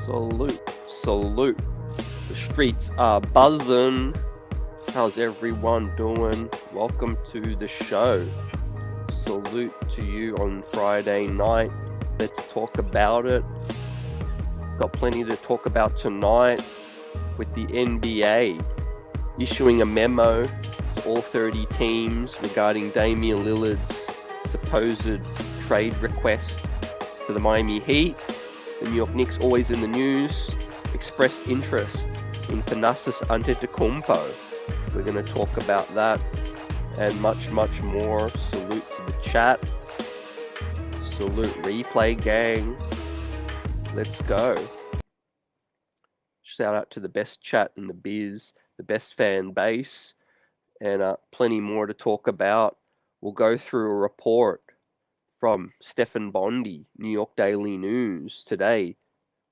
Salute, salute. The streets are buzzing. How's everyone doing? Welcome to the show. Salute to you on Friday night. Let's talk about it. Got plenty to talk about tonight with the NBA issuing a memo to all 30 teams regarding Damian Lillard's supposed trade request to the Miami Heat. The New York Knicks, always in the news, expressed interest in Thanasis Antetokounmpo. We're going to talk about that and much, much more. Salute to the chat. Salute replay gang. Let's go. Shout out to the best chat in the biz, the best fan base, and plenty more to talk about. We'll go through a report from Stefan Bondi, New York Daily News, today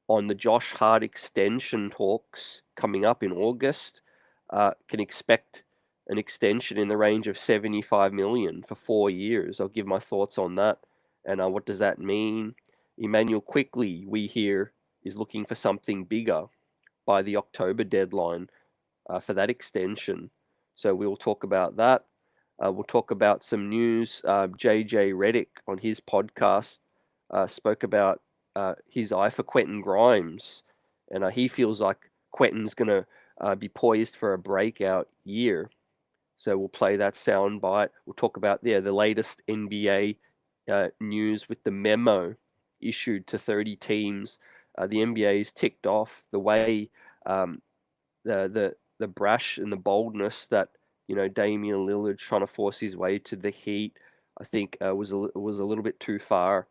on the Josh Hart extension talks coming up in August. Can expect an extension in the range of $75 million for 4 years. I'll give my thoughts on that and what does that mean. Emmanuel Quickly, we hear, is looking for something bigger by the October deadline for that extension. So we'll talk about that. We'll talk about some news. JJ Redick on his podcast spoke about his eye for Quentin Grimes, and he feels like Quentin's going to be poised for a breakout year. So we'll play that soundbite. We'll talk about the latest NBA news with the memo issued to 30 teams. The NBA's ticked off the way the brash and the boldness that Damian Lillard trying to force his way to the Heat, I think was a little bit too far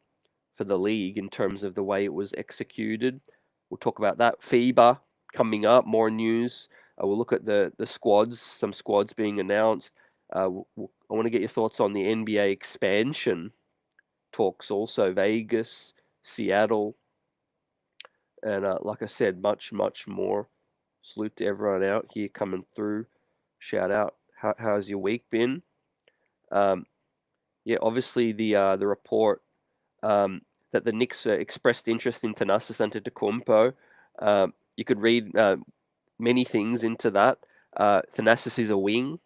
for the league in terms of the way it was executed. We'll talk about that. FIBA coming up, more news. We'll look at the squads, some squads being announced. I want to get your thoughts on the NBA expansion talks also. Vegas, Seattle, and like I said, much, much more. Salute to everyone out here coming through. Shout out. How's your week been? Obviously the report that the Knicks expressed interest in Thanasis Antetokounmpo. You could read many things into that. Thanasis is a wing,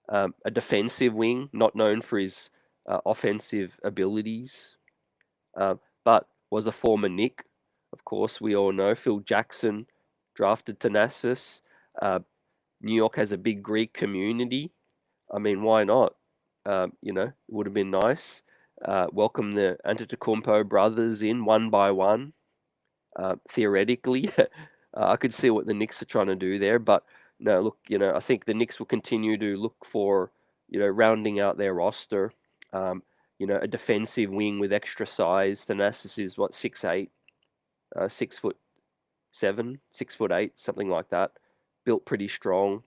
a defensive wing, not known for his offensive abilities, but was a former Knick. Of course, we all know Phil Jackson drafted Thanasis. New York has a big Greek community. I mean, why not? It would have been nice. Welcome the Antetokounmpo brothers in one by one. Theoretically, I could see what the Knicks are trying to do there, but no, look, I think the Knicks will continue to look for, rounding out their roster. A defensive wing with extra size. Thanasis is what, 6'8", 6'7", 6'8", something like that. Built pretty strong,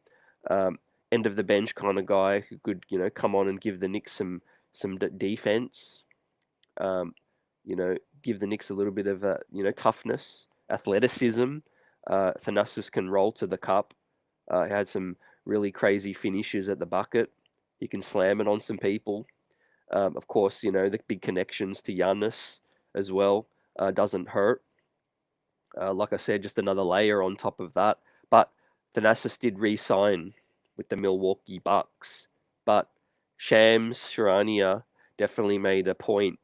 end of the bench kind of guy who could, come on and give the Knicks some defense. Give the Knicks a little bit of toughness, athleticism. Thanasis can roll to the cup. He had some really crazy finishes at the bucket. He can slam it on some people. Of course, the big connections to Giannis as well doesn't hurt. Like I said, just another layer on top of that. But Thanasis did re-sign with the Milwaukee Bucks, but Shams Charania definitely made a point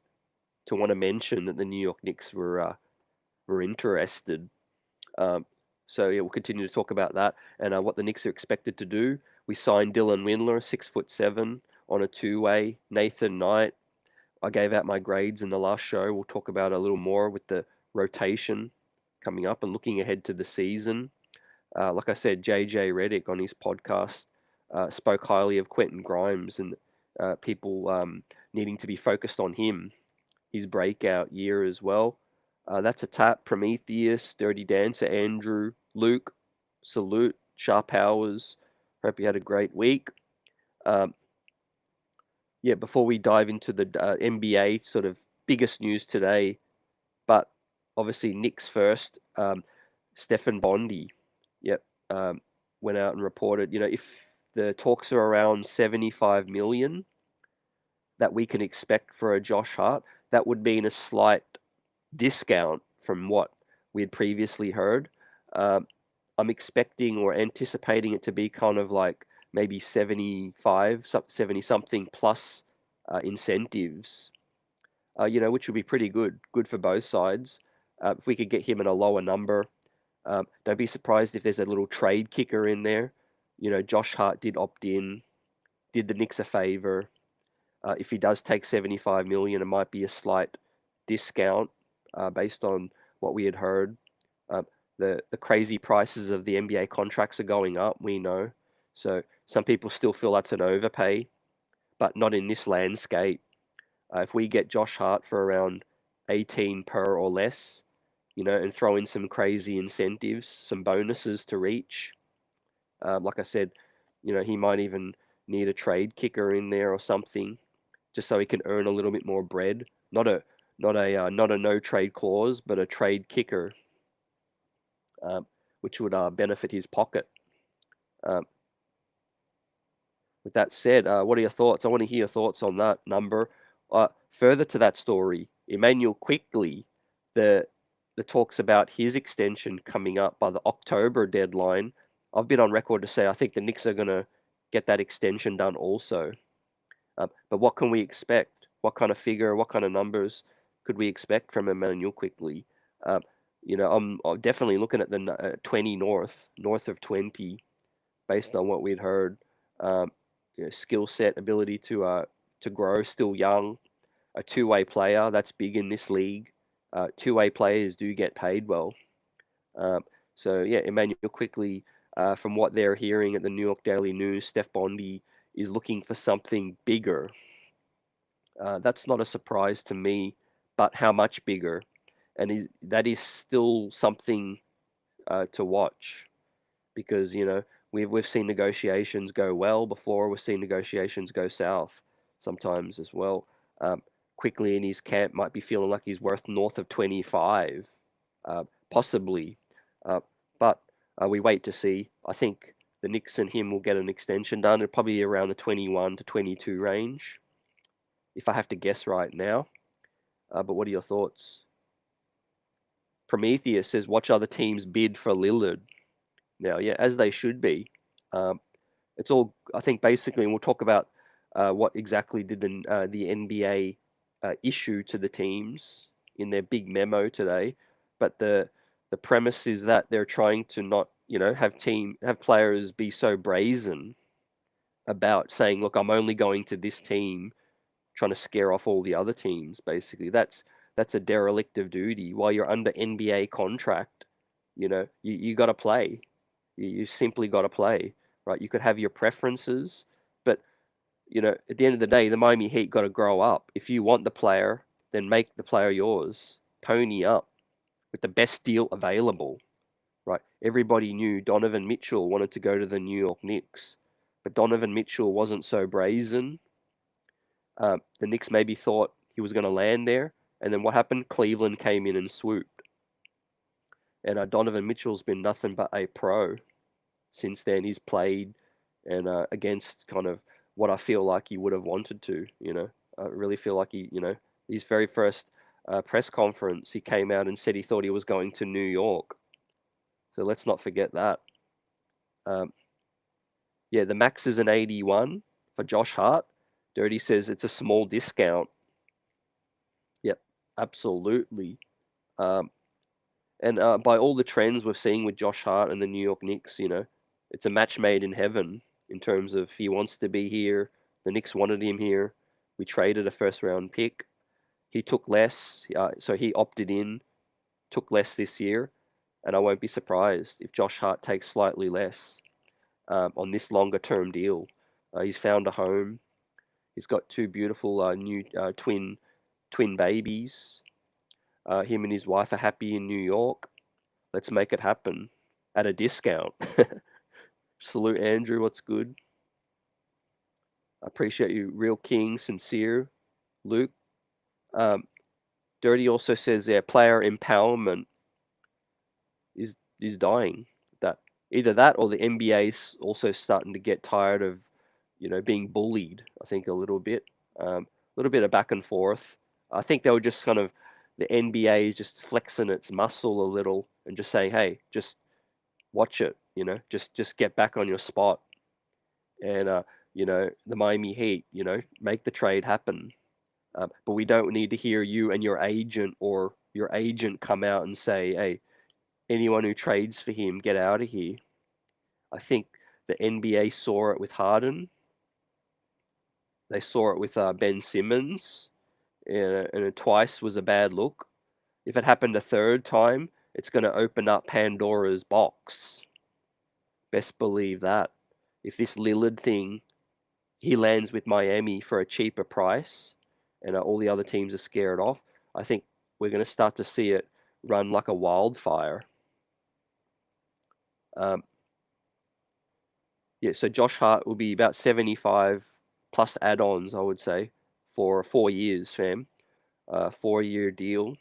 to want to mention that the New York Knicks were interested. We'll continue to talk about that and what the Knicks are expected to do. We signed Dylan Windler, 6'7", on a two-way. Nathan Knight. I gave out my grades in the last show. We'll talk about a little more with the rotation coming up and looking ahead to the season. Like I said, JJ Redick on his podcast spoke highly of Quentin Grimes and people needing to be focused on him, his breakout year as well. That's a tap. Prometheus, Dirty Dancer, Andrew, Luke, salute, Sharp Powers. Hope you had a great week. Before we dive into the NBA sort of biggest news today, but obviously Knicks first, Stefan Bondi. Went out and reported, if the talks are around 75 million that we can expect for a Josh Hart, that would mean a slight discount from what we had previously heard. Um, I'm expecting or anticipating it to be kind of like maybe 70 something plus incentives, which would be pretty good for both sides. If we could get him at a lower number, don't be surprised if there's a little trade kicker in there. Josh Hart did opt in, did the Knicks a favor. If he does take 75 million, it might be a slight discount based on what we had heard. Uh, the crazy prices of the NBA contracts are going up, we know. So some people still feel that's an overpay, but not in this landscape. If we get Josh Hart for around 18 per or less, and throw in some crazy incentives, some bonuses to reach, like I said, he might even need a trade kicker in there or something, just so he can earn a little bit more bread. Not a no trade clause, but a trade kicker, which would benefit his pocket. Um, with that said, what are your thoughts? I want to hear your thoughts on that number. Further to that story, Emmanuel Quickly, the talks about his extension coming up by the October deadline. I've been on record to say I think the Knicks are going to get that extension done also. But what can we expect? What kind of figure, what kind of numbers could we expect from Emmanuel Quickly? I'm definitely looking at the 20 north of 20, based on what we'd heard. Um, skill set, ability to grow, still young, a two-way player. That's big in this league. Two-way players do get paid well. So yeah, Emmanuel Quickly, from what they're hearing at the New York Daily News, Steph Bondy is looking for something bigger. That's not a surprise to me, but how much bigger? And that is still something to watch, because we've seen negotiations go well before. We've seen negotiations go south sometimes as well. Quickly in his camp might be feeling like he's worth north of 25, possibly, but we wait to see. I think the Knicks and him will get an extension done. It'll probably be around the 21 to 22 range, if I have to guess right now. But what are your thoughts? Prometheus says, watch other teams bid for Lillard. Now, yeah, as they should be. It's all, I think, basically, and we'll talk about what exactly did the NBA issue to the teams in their big memo today. But the premise is that they're trying to not, have players be so brazen about saying, look, I'm only going to this team, trying to scare off all the other teams. Basically, that's a derelict of duty. While you're under NBA contract, you got to play. You simply got to play, right? You could have your preferences, but at the end of the day, the Miami Heat got to grow up. If you want the player, then make the player yours. Pony up with the best deal available, right? Everybody knew Donovan Mitchell wanted to go to the New York Knicks, but Donovan Mitchell wasn't so brazen. The Knicks maybe thought he was going to land there, and then what happened? Cleveland came in and swooped. And Donovan Mitchell's been nothing but a pro since then. He's played and against kind of what I feel like he would have wanted to. I really feel like his very first press conference, he came out and said he thought he was going to New York. So let's not forget that. Yeah, the max is an 81 for Josh Hart. Dirty says it's a small discount. Yep, absolutely. And by all the trends we're seeing with Josh Hart and the New York Knicks, it's a match made in heaven in terms of he wants to be here. The Knicks wanted him here. We traded a first round pick. He took less, so he opted in, took less this year. And I won't be surprised if Josh Hart takes slightly less on this longer term deal. He's found a home. He's got two beautiful new twin babies. Him and his wife are happy in New York. Let's make it happen at a discount. Salute, Andrew. What's good? I appreciate you. Real King, sincere. Luke. Dirty also says there player empowerment is dying. That either that or the NBA's also starting to get tired of being bullied. I think a little bit of back and forth. I think they were just kind of the NBA is just flexing its muscle a little and just saying, hey, just watch it, just get back on your spot. And, the Miami Heat, make the trade happen. But we don't need to hear you and your agent or your agent come out and say, hey, anyone who trades for him, get out of here. I think the NBA saw it with Harden. They saw it with Ben Simmons. And it twice was a bad look. If it happened a third time, it's going to open up Pandora's box. Best believe that. If this Lillard thing, he lands with Miami for a cheaper price, and all the other teams are scared off, I think we're going to start to see it run like a wildfire. So Josh Hart will be about 75 plus add-ons, I would say, for 4 years, fam. 4-year deal.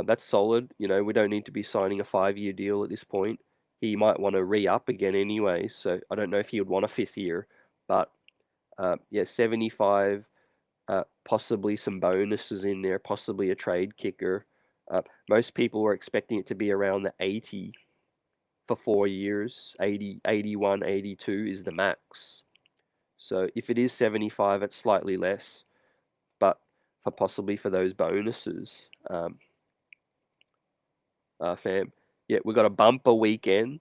That's solid. We don't need to be signing a 5-year deal at this point. He might want to re-up again anyway, so I don't know if he would want a 5th year. But 75, possibly some bonuses in there, possibly a trade kicker. Most people were expecting it to be around the 80 for 4 years. 80, 81, 82 is the max. So if it is 75, it's slightly less, but possibly for those bonuses. Fam. Yeah, we've got a bumper weekend,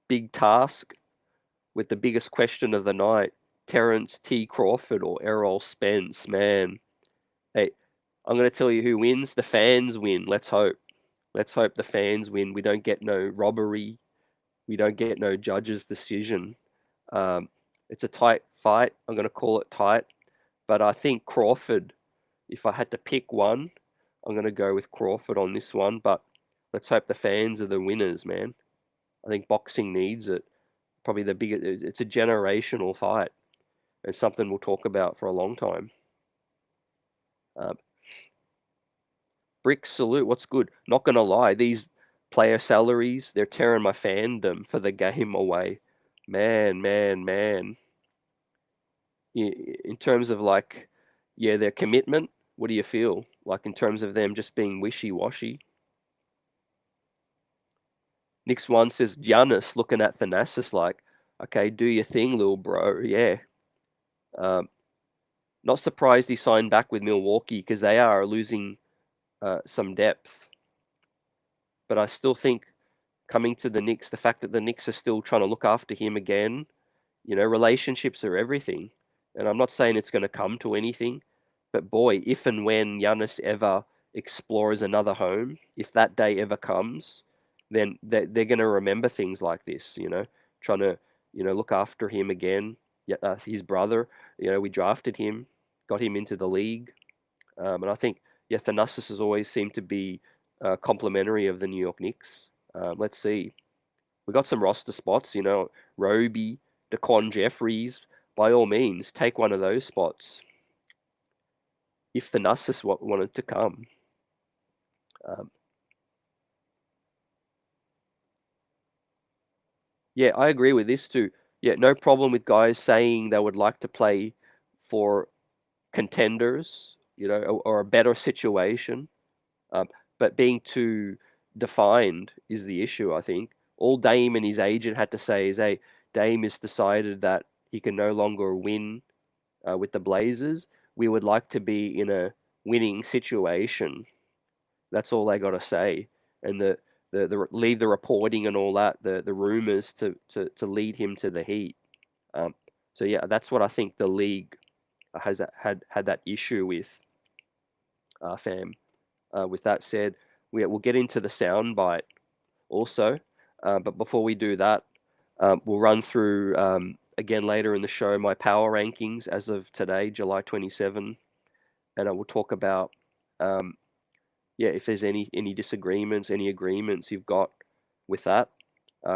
big task, with the biggest question of the night, Terrence T. Crawford or Errol Spence, man. Hey, I'm going to tell you who wins. The fans win. Let's hope. Let's hope the fans win. We don't get no robbery. We don't get no judge's decision. It's a tight fight. I'm going to call it tight. But I think Crawford, if I had to pick one, I'm going to go with Crawford on this one. But let's hope the fans are the winners, man. I think boxing needs it. Probably the biggest. It's a generational fight. It's something we'll talk about for a long time. Brick salute. What's good? Not gonna lie, these player salaries, they're tearing my fandom for the game away. Man. In terms of their commitment, what do you feel? Like in terms of them just being wishy-washy? Nix one says, Giannis looking at Thanasis like, okay, do your thing, little bro. Yeah. Not surprised he signed back with Milwaukee because they are losing some depth. But I still think coming to the Knicks, the fact that the Knicks are still trying to look after him again, relationships are everything. And I'm not saying it's going to come to anything, but boy, if and when Giannis ever explores another home, if that day ever comes, then they're going to remember things like this, trying to, look after him again. His brother, we drafted him, got him into the league. And I think, Thanasis has always seemed to be complimentary of the New York Knicks. Let's see. We got some roster spots, Roby, Daquan Jeffries. By all means, take one of those spots. If Thanasis wanted to come. I agree with this too. No problem with guys saying they would like to play for contenders, or a better situation. But being too defined is the issue, I think. All Dame and his agent had to say is, hey, Dame has decided that he can no longer win with the Blazers. We would like to be in a winning situation. That's all they got to say. And the leave the reporting and all that, the rumors to lead him to the Heat. That's what I think the league has had that issue with, fam. With that said, we'll get into the soundbite also. But before we do that, we'll run through again later in the show my power rankings as of today, July 27, and I will talk about if there's any disagreements, any agreements you've got with that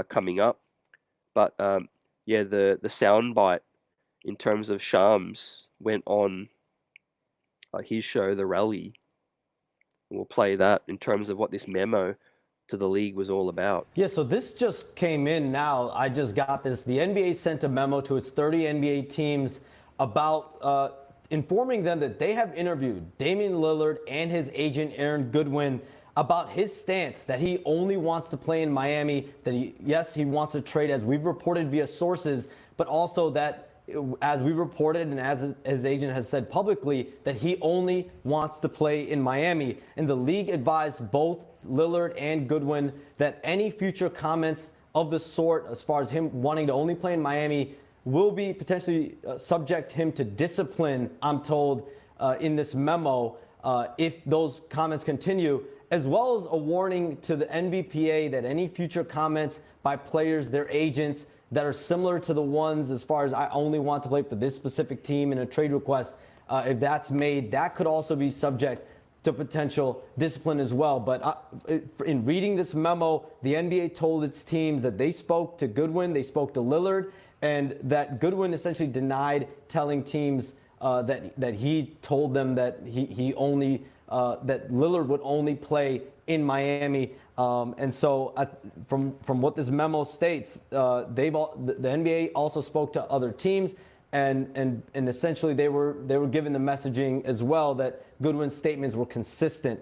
coming up. But the soundbite in terms of Shams went on his show, The Rally. We'll play that in terms of what this memo to the league was all about. Yeah, so this just came in now. I just got this. The NBA sent a memo to its 30 NBA teams about informing them that they have interviewed Damian Lillard and his agent Aaron Goodwin about his stance, that he only wants to play in Miami, that he wants to trade, as we've reported via sources, but also that, as we reported and as his agent has said publicly, that he only wants to play in Miami. And the league advised both Lillard and Goodwin that any future comments of the sort, as far as him wanting to only play in Miami, will be potentially subject him to discipline, I'm told, in this memo, if those comments continue, as well as a warning to the NBPA that any future comments by players, their agents, that are similar to the ones as far as I only want to play for this specific team in a trade request, if that's made, that could also be subject to potential discipline as well. But in reading this memo, the NBA told its teams that they spoke to Goodwin, they spoke to Lillard, and that Goodwin essentially denied telling teams that he told them that he only that Lillard would only play in Miami. And so from what this memo states, the NBA also spoke to other teams, and essentially they were given the messaging as well that Goodwin's statements were consistent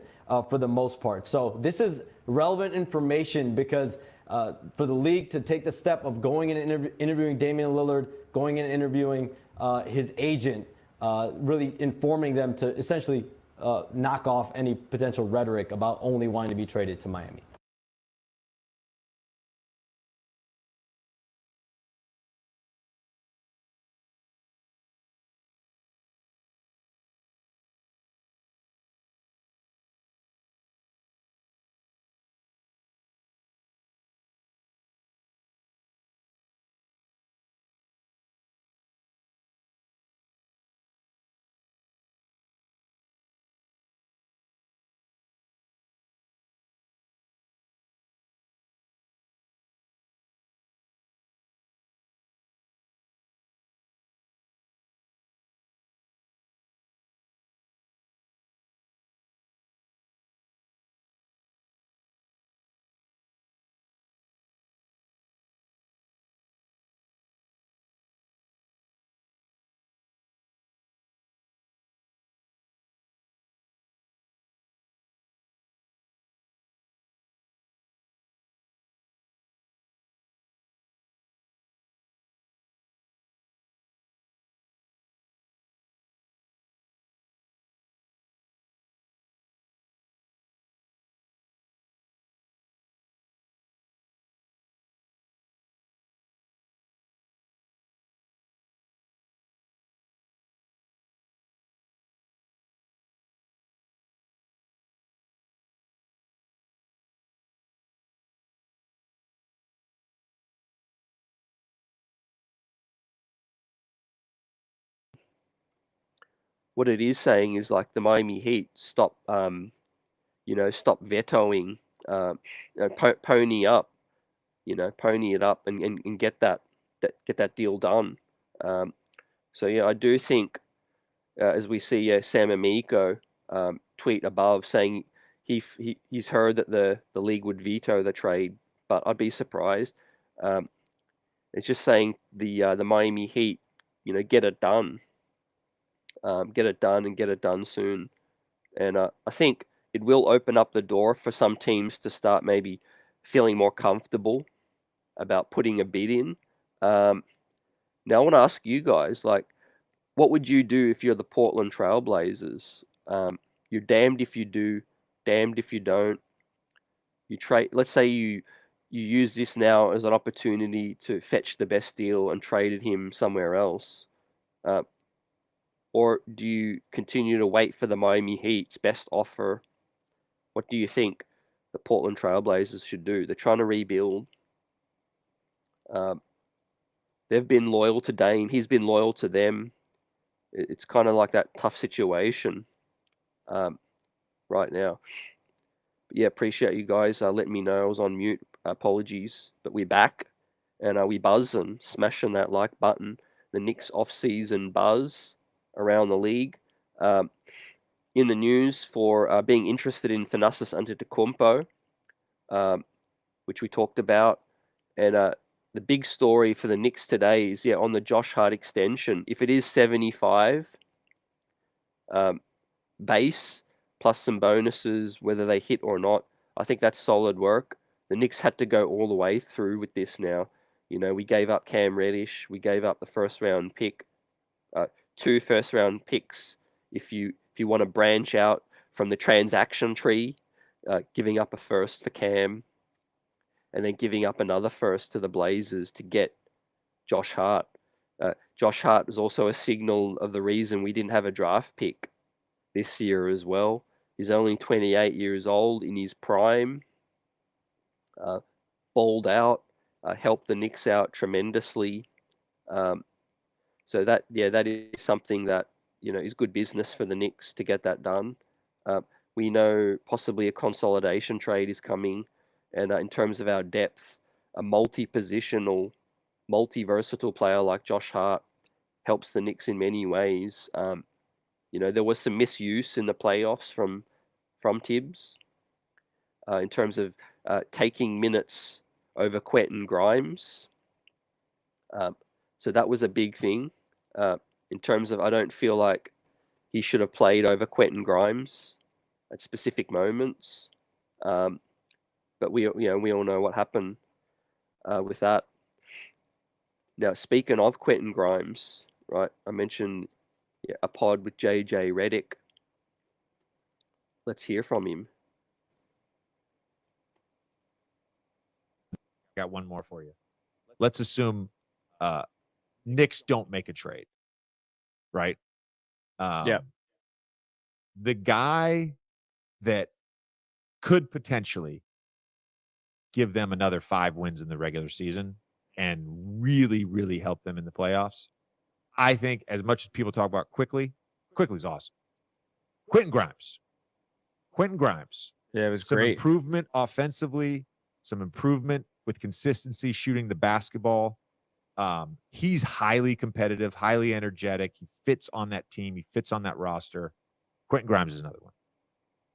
for the most part. So this is relevant information because for the league to take the step of going and interviewing Damian Lillard, going and interviewing his agent, really informing them to essentially knock off any potential rhetoric about only wanting to be traded to Miami. What it is saying is like the Miami Heat stop stop vetoing, pony up, pony it up and get that deal done. So yeah, I do think as we see Sam Amico tweet above saying he's heard that the league would veto the trade, but I'd be surprised. It's just saying the Miami Heat, get it done, get it done and get it done soon. And I think it will open up the door for some teams to start maybe feeling more comfortable about putting a bid in. Now I want to ask you guys, like, what would you do if you're the Portland Trailblazers? You're damned if you do, damned if you don't. You trade. Let's say you use this now as an opportunity to fetch the best deal and traded him somewhere else. Or do you continue to wait for the Miami Heat's best offer? What do you think the Portland Trailblazers should do? They're trying to rebuild. They've been loyal to Dame. He's been loyal to them. It's kind of like that tough situation right now. But yeah, appreciate you guys letting me know I was on mute. Apologies, but we're back and we buzzing, smashing that like button. The Knicks off-season buzz around the league. In the news for being interested in Thanasis Antetokounmpo, which we talked about, and the big story for the Knicks today is on the Josh Hart extension. If it is 75, base plus some bonuses, whether they hit or not. I think that's solid work. The Knicks had to go all the way through with this now. We gave up Cam Reddish, we gave up the first round pick, 2 first round picks. If you want to branch out from the transaction tree, giving up a first for Cam, and then giving up another first to the Blazers to get Josh Hart. Josh Hart was also a signal of the reason we didn't have a draft pick this year as well. He's only 28 years old, in his prime, balled out, helped the Knicks out tremendously. So that is something that is good business for the Knicks to get that done. We know possibly a consolidation trade is coming, and in terms of our depth, a multi-positional, multi-versatile player like Josh Hart helps the Knicks in many ways. There was some misuse in the playoffs from Tibbs in terms of taking minutes over Quentin Grimes. So that was a big thing. In terms of, I don't feel like he should have played over Quentin Grimes at specific moments. But we all know what happened with that. Now, speaking of Quentin Grimes, right? I mentioned a pod with JJ Redick. Let's hear from him. Got one more for you. Let's assume Knicks don't make a trade, right? Yeah. The guy that could potentially give them another 5 wins in the regular season and really, really help them in the playoffs. I think, as much as people talk about Quickly's awesome. Quentin Grimes. Yeah, it was Some great. improvement offensively, some improvement with consistency shooting the basketball. He's highly competitive, highly energetic. He fits on that team. He fits on that roster. Quentin Grimes is another one.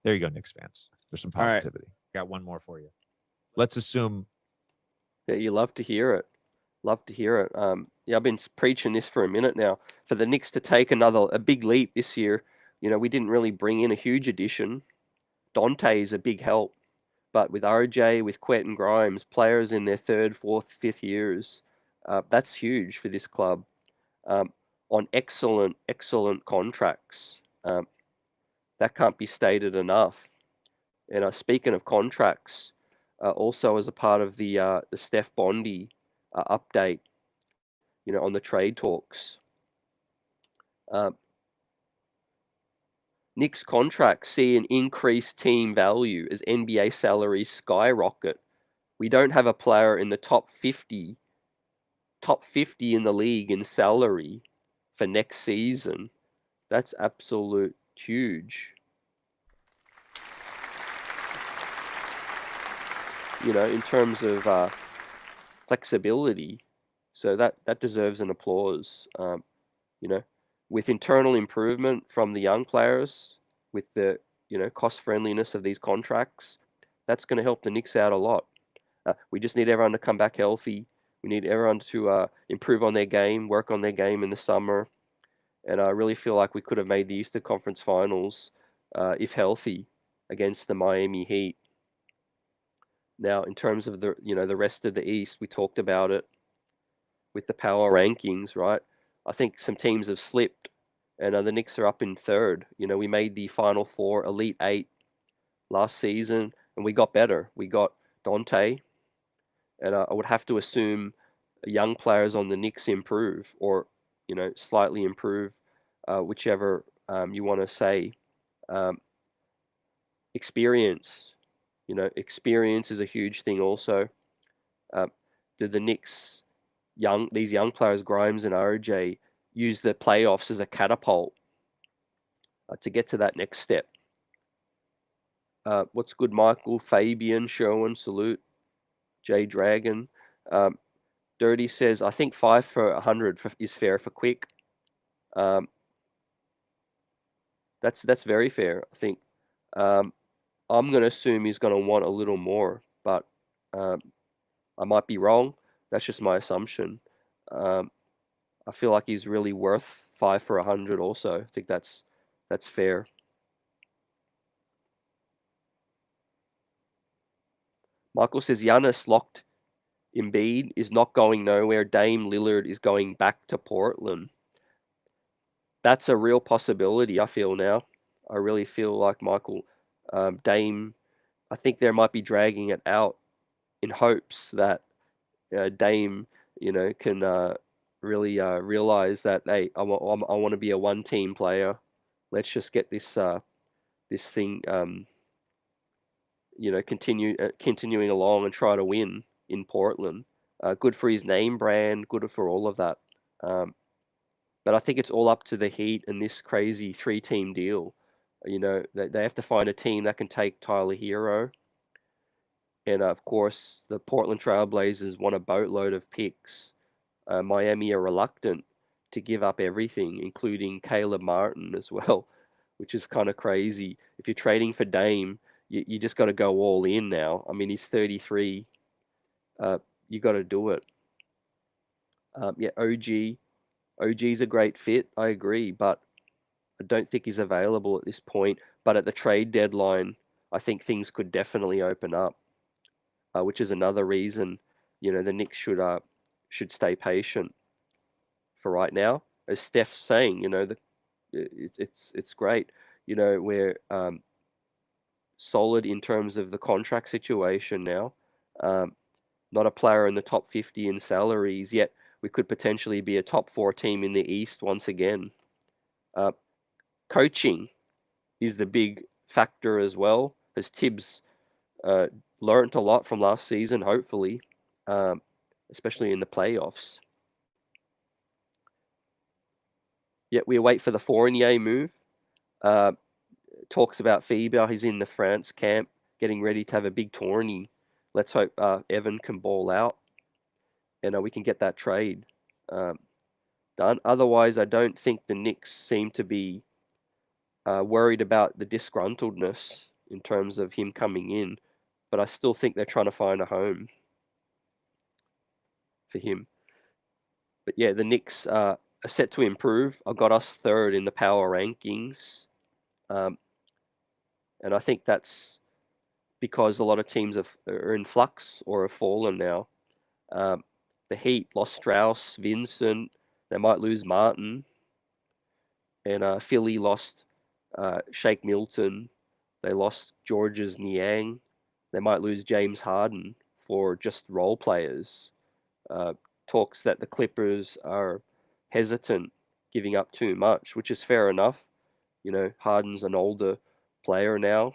There you go, Knicks fans. There's some positivity. Got one more for you. Let's assume. Yeah, you love to hear it. Love to hear it. I've been preaching this for a minute now. For the Knicks to take a big leap this year, we didn't really bring in a huge addition. Dante is a big help. But with RJ, with Quentin Grimes, players in their 3rd, 4th, 5th years, that's huge for this club. On excellent contracts. That can't be stated enough. And speaking of contracts, also as a part of the Steph Bondy update, on the trade talks, Knicks contracts see an increased team value as NBA salaries skyrocket. We don't have a player in the top 50 in the league in salary for next season. That's absolute huge. In terms of flexibility. So that deserves an applause. With internal improvement from the young players, with the cost friendliness of these contracts, that's going to help the Knicks out a lot. We just need everyone to come back healthy. We need everyone to improve on their game, work on their game in the summer. And I really feel like we could have made the Eastern Conference Finals, if healthy, against the Miami Heat. Now, in terms of the rest of the East, we talked about it with the power rankings, right? I think some teams have slipped, and the Knicks are up in 3rd. We made the Final Four, Elite 8 last season, and we got better. We got Dante, and I would have to assume young players on the Knicks improve, or slightly improve, whichever you want to say. Experience. Experience is a huge thing also. Do the Knicks, these young players, Grimes and RJ, use the playoffs as a catapult to get to that next step? What's good, Michael? Fabian, Sherwin, salute. J Dragon. Dirty says, I think 5 for 100 is fair for Quick. That's very fair, I think. I'm going to assume he's going to want a little more, but I might be wrong. That's just my assumption. I feel like he's really worth 5 for 100 also. I think that's That's fair. Michael says Giannis locked. Embiid is not going nowhere. Dame Lillard is going back to Portland. That's a real possibility, I feel now. I really feel like Michael, Dame, I think they might be dragging it out in hopes that Dame, can really realize that, hey, I want to be a one-team player. Let's just get this thing, continuing along and try to win in Portland. Good for his name brand, good for all of that. But I think it's all up to the Heat and this crazy 3-team deal. They have to find a team that can take Tyler Hero. And of course, the Portland Trailblazers want a boatload of picks. Miami are reluctant to give up everything, including Caleb Martin as well, which is kind of crazy. If you're trading for Dame, you just got to go all in now. I mean, he's 33. You got to do it. OG's a great fit. I agree, but I don't think he's available at this point. But at the trade deadline, I think things could definitely open up, which is another reason, the Knicks should stay patient for right now. As Steph's saying, it's great. We're solid in terms of the contract situation now. Not a player in the top 50 in salaries, yet we could potentially be a top 4 team in the East once again. Coaching is the big factor as well, as Tibbs learned a lot from last season, hopefully, especially in the playoffs. Yet we wait for the Fournier move. Talks about FIBA. He's in the France camp, getting ready to have a big tourney. Let's hope Evan can ball out, and we can get that trade done. Otherwise, I don't think the Knicks seem to be worried about the disgruntledness in terms of him coming in, but I still think they're trying to find a home for him. But yeah, the Knicks are set to improve. I got us 3rd in the power rankings, and I think that's because a lot of teams are in flux or have fallen now. The Heat lost Strauss, Vincent. They might lose Martin. And Philly lost Shake Milton. They lost Georges Niang. They might lose James Harden for just role players. Talks that the Clippers are hesitant, giving up too much, which is fair enough. Harden's an older player now.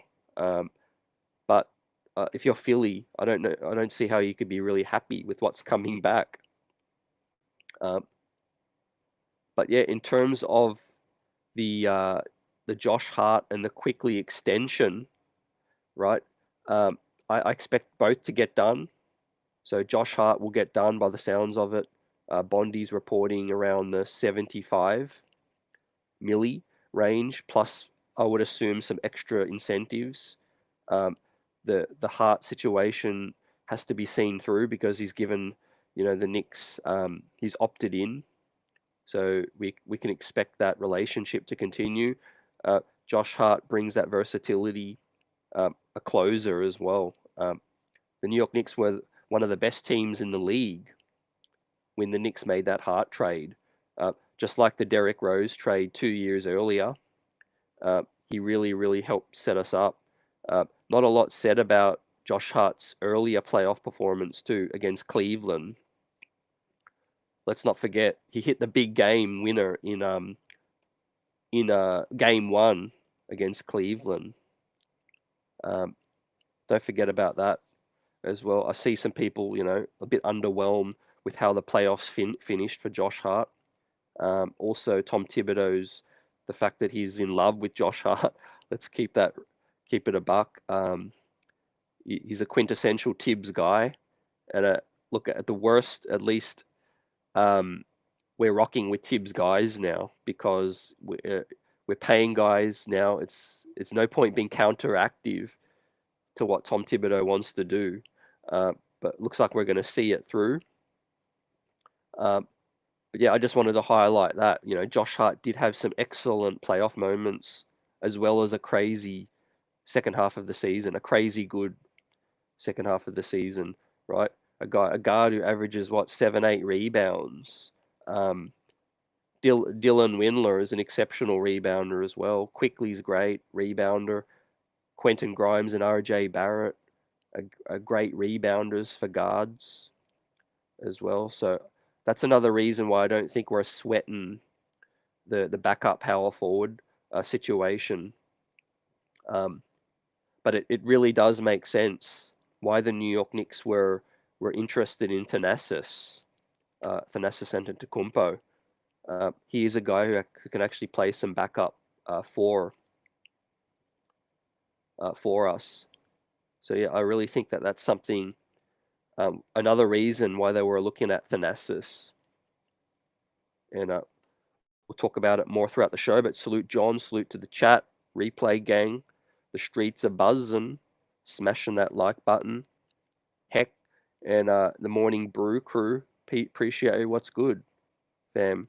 But if you're Philly, I don't see how you could be really happy with what's coming back. But yeah, in terms of the Josh Hart and the Quickly extension, right? I expect both to get done. So Josh Hart will get done by the sounds of it. Bondi's reporting around the 75 milli range, plus I would assume some extra incentives. The Hart situation has to be seen through because he's given, the Knicks, he's opted in. So we can expect that relationship to continue. Josh Hart brings that versatility, a closer as well. The New York Knicks were one of the best teams in the league when the Knicks made that Hart trade. Just like the Derrick Rose trade 2 years earlier, he really, really helped set us up. Not a lot said about Josh Hart's earlier playoff performance too against Cleveland. Let's not forget he hit the big game winner in game 1 against Cleveland. Don't forget about that as well. I see some people, a bit underwhelmed with how the playoffs finished for Josh Hart. Also, Tom Thibodeau's the fact that he's in love with Josh Hart. Let's keep it a buck. He's a quintessential Tibbs guy, and look at the worst. At least we're rocking with Tibbs guys now because we're paying guys now. It's no point being counteractive to what Tom Thibodeau wants to do, but looks like we're going to see it through. But yeah, I just wanted to highlight that, Josh Hart did have some excellent playoff moments as well as a crazy second half of the season, a crazy good second half of the season, right? A guard who averages 7-8 rebounds. Dylan Windler is an exceptional rebounder as well. Quickly's great rebounder. Quentin Grimes and RJ Barrett are great rebounders for guards as well. So that's another reason why I don't think we're sweating the backup power forward situation. But it really does make sense why the New York Knicks were interested in Thanasis Antetokounmpo. He is a guy who can actually play some backup for us. So yeah, I really think that's something. Another reason why they were looking at Thanasis. And we'll talk about it more throughout the show. But salute John, salute to the chat, replay gang. The streets are buzzing, smashing that like button. Heck, and the Morning Brew crew, Pete, appreciate you. What's good, fam?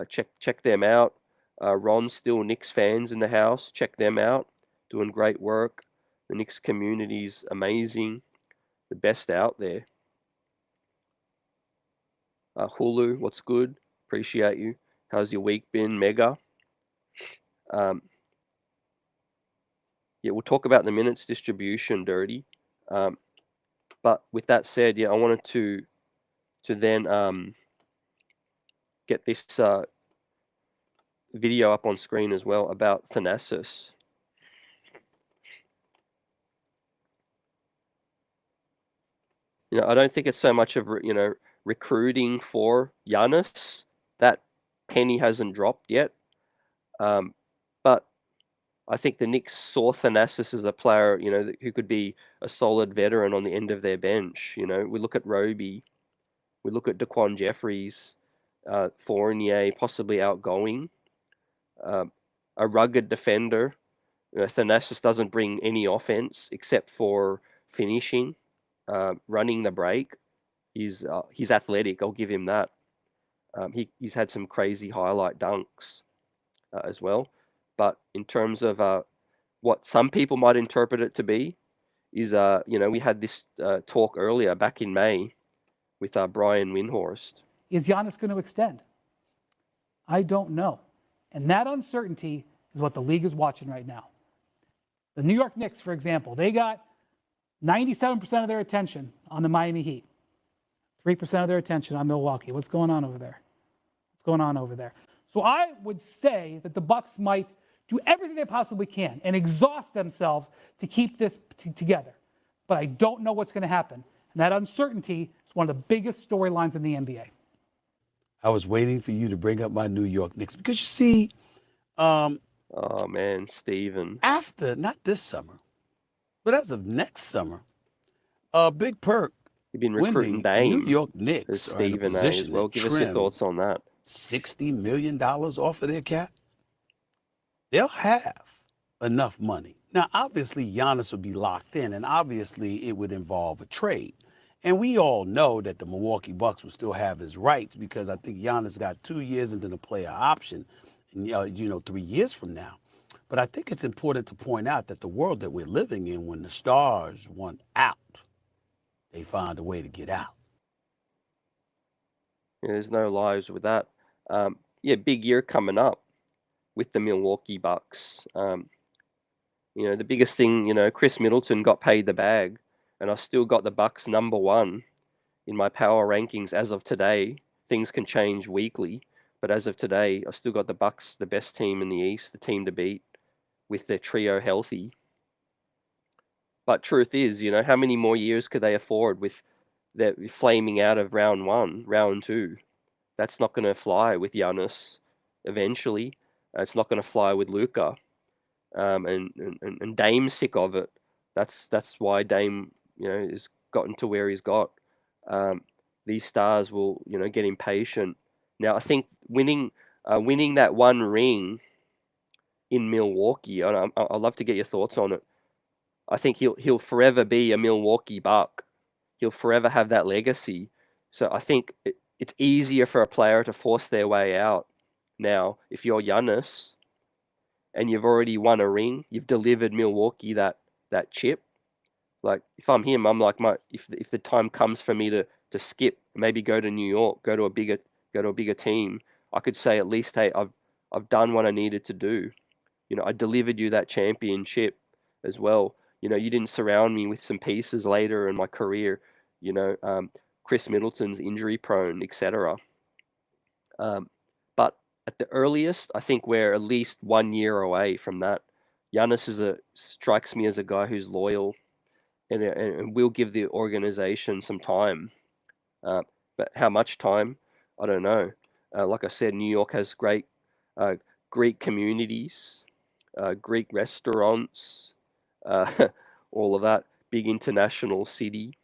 Check them out. Ron, still Knicks fans in the house. Check them out. Doing great work. The Knicks community's amazing. The best out there. Hulu, what's good? Appreciate you. How's your week been, Mega? Yeah, we'll talk about the minutes distribution, Dirty. But with that said, yeah, I wanted to then get this video up on screen as well about Thanasis. I don't think it's so much of recruiting for Giannis. That penny hasn't dropped yet. But I think the Knicks saw Thanasis as a player, who could be a solid veteran on the end of their bench. We look at Roby, we look at Daquan Jeffries, Fournier, possibly outgoing, a rugged defender. Thanasis doesn't bring any offense except for finishing, running the break. He's athletic. I'll give him that. He's had some crazy highlight dunks as well. But in terms of what some people might interpret it to be, is we had this talk earlier back in May with Brian Windhorst. Is Giannis going to extend? I don't know. And that uncertainty is what the league is watching right now. The New York Knicks, for example, they got 97% of their attention on the Miami Heat, 3% of their attention on Milwaukee. What's going on over there? So I would say that the Bucks might do everything they possibly can and exhaust themselves to keep this together. But I don't know what's going to happen. And that uncertainty is one of the biggest storylines in the NBA. I was waiting for you to bring up my New York Knicks because you see, oh man, Steven. After, not this summer, but as of next summer, Big Perk, you've been recruiting Dame, New York Knicks are in a position well. Give us your thoughts on that. $60 million off of their cap. They'll have enough money. Now, obviously, Giannis would be locked in, and obviously it would involve a trade. And we all know that the Milwaukee Bucks will still have his rights because I think Giannis got 2 years into the player option, and 3 years from now. But I think it's important to point out that the world that we're living in, when the stars want out, they find a way to get out. Yeah, there's no lies with that. Big year coming up with the Milwaukee Bucks. The biggest thing, Chris Middleton got paid the bag, and I still got the Bucks number one in my power rankings as of today. Things can change weekly, but as of today, I still got the Bucks, the best team in the East, the team to beat, with their trio healthy. But truth is, how many more years could they afford with their flaming out of round one, round two? That's not going to fly with Giannis eventually. It's not going to fly with Luka. And Dame's sick of it. That's why Dame, has gotten to where he's got. These stars will, get impatient. Now, I think winning that one ring in Milwaukee, I'd love to get your thoughts on it. I think he'll forever be a Milwaukee Buck. He'll forever have that legacy. So I think it's easier for a player to force their way out now if you're Giannis and you've already won a ring. You've delivered Milwaukee that chip. Like, if I'm him, I'm like, if the time comes for me to skip, maybe go to New York, go to a bigger team, I could say at least, hey, I've done what I needed to do. You know, I delivered you that championship as well. You know, you didn't surround me with some pieces later in my career. You know, Chris Middleton's injury prone, etc. But at the earliest, I think we're at least 1 year away from that. Giannis strikes me as a guy who's loyal and will give the organization some time. But how much time? I don't know. Like I said, New York has great Greek communities, Greek restaurants, all of that. Big international city,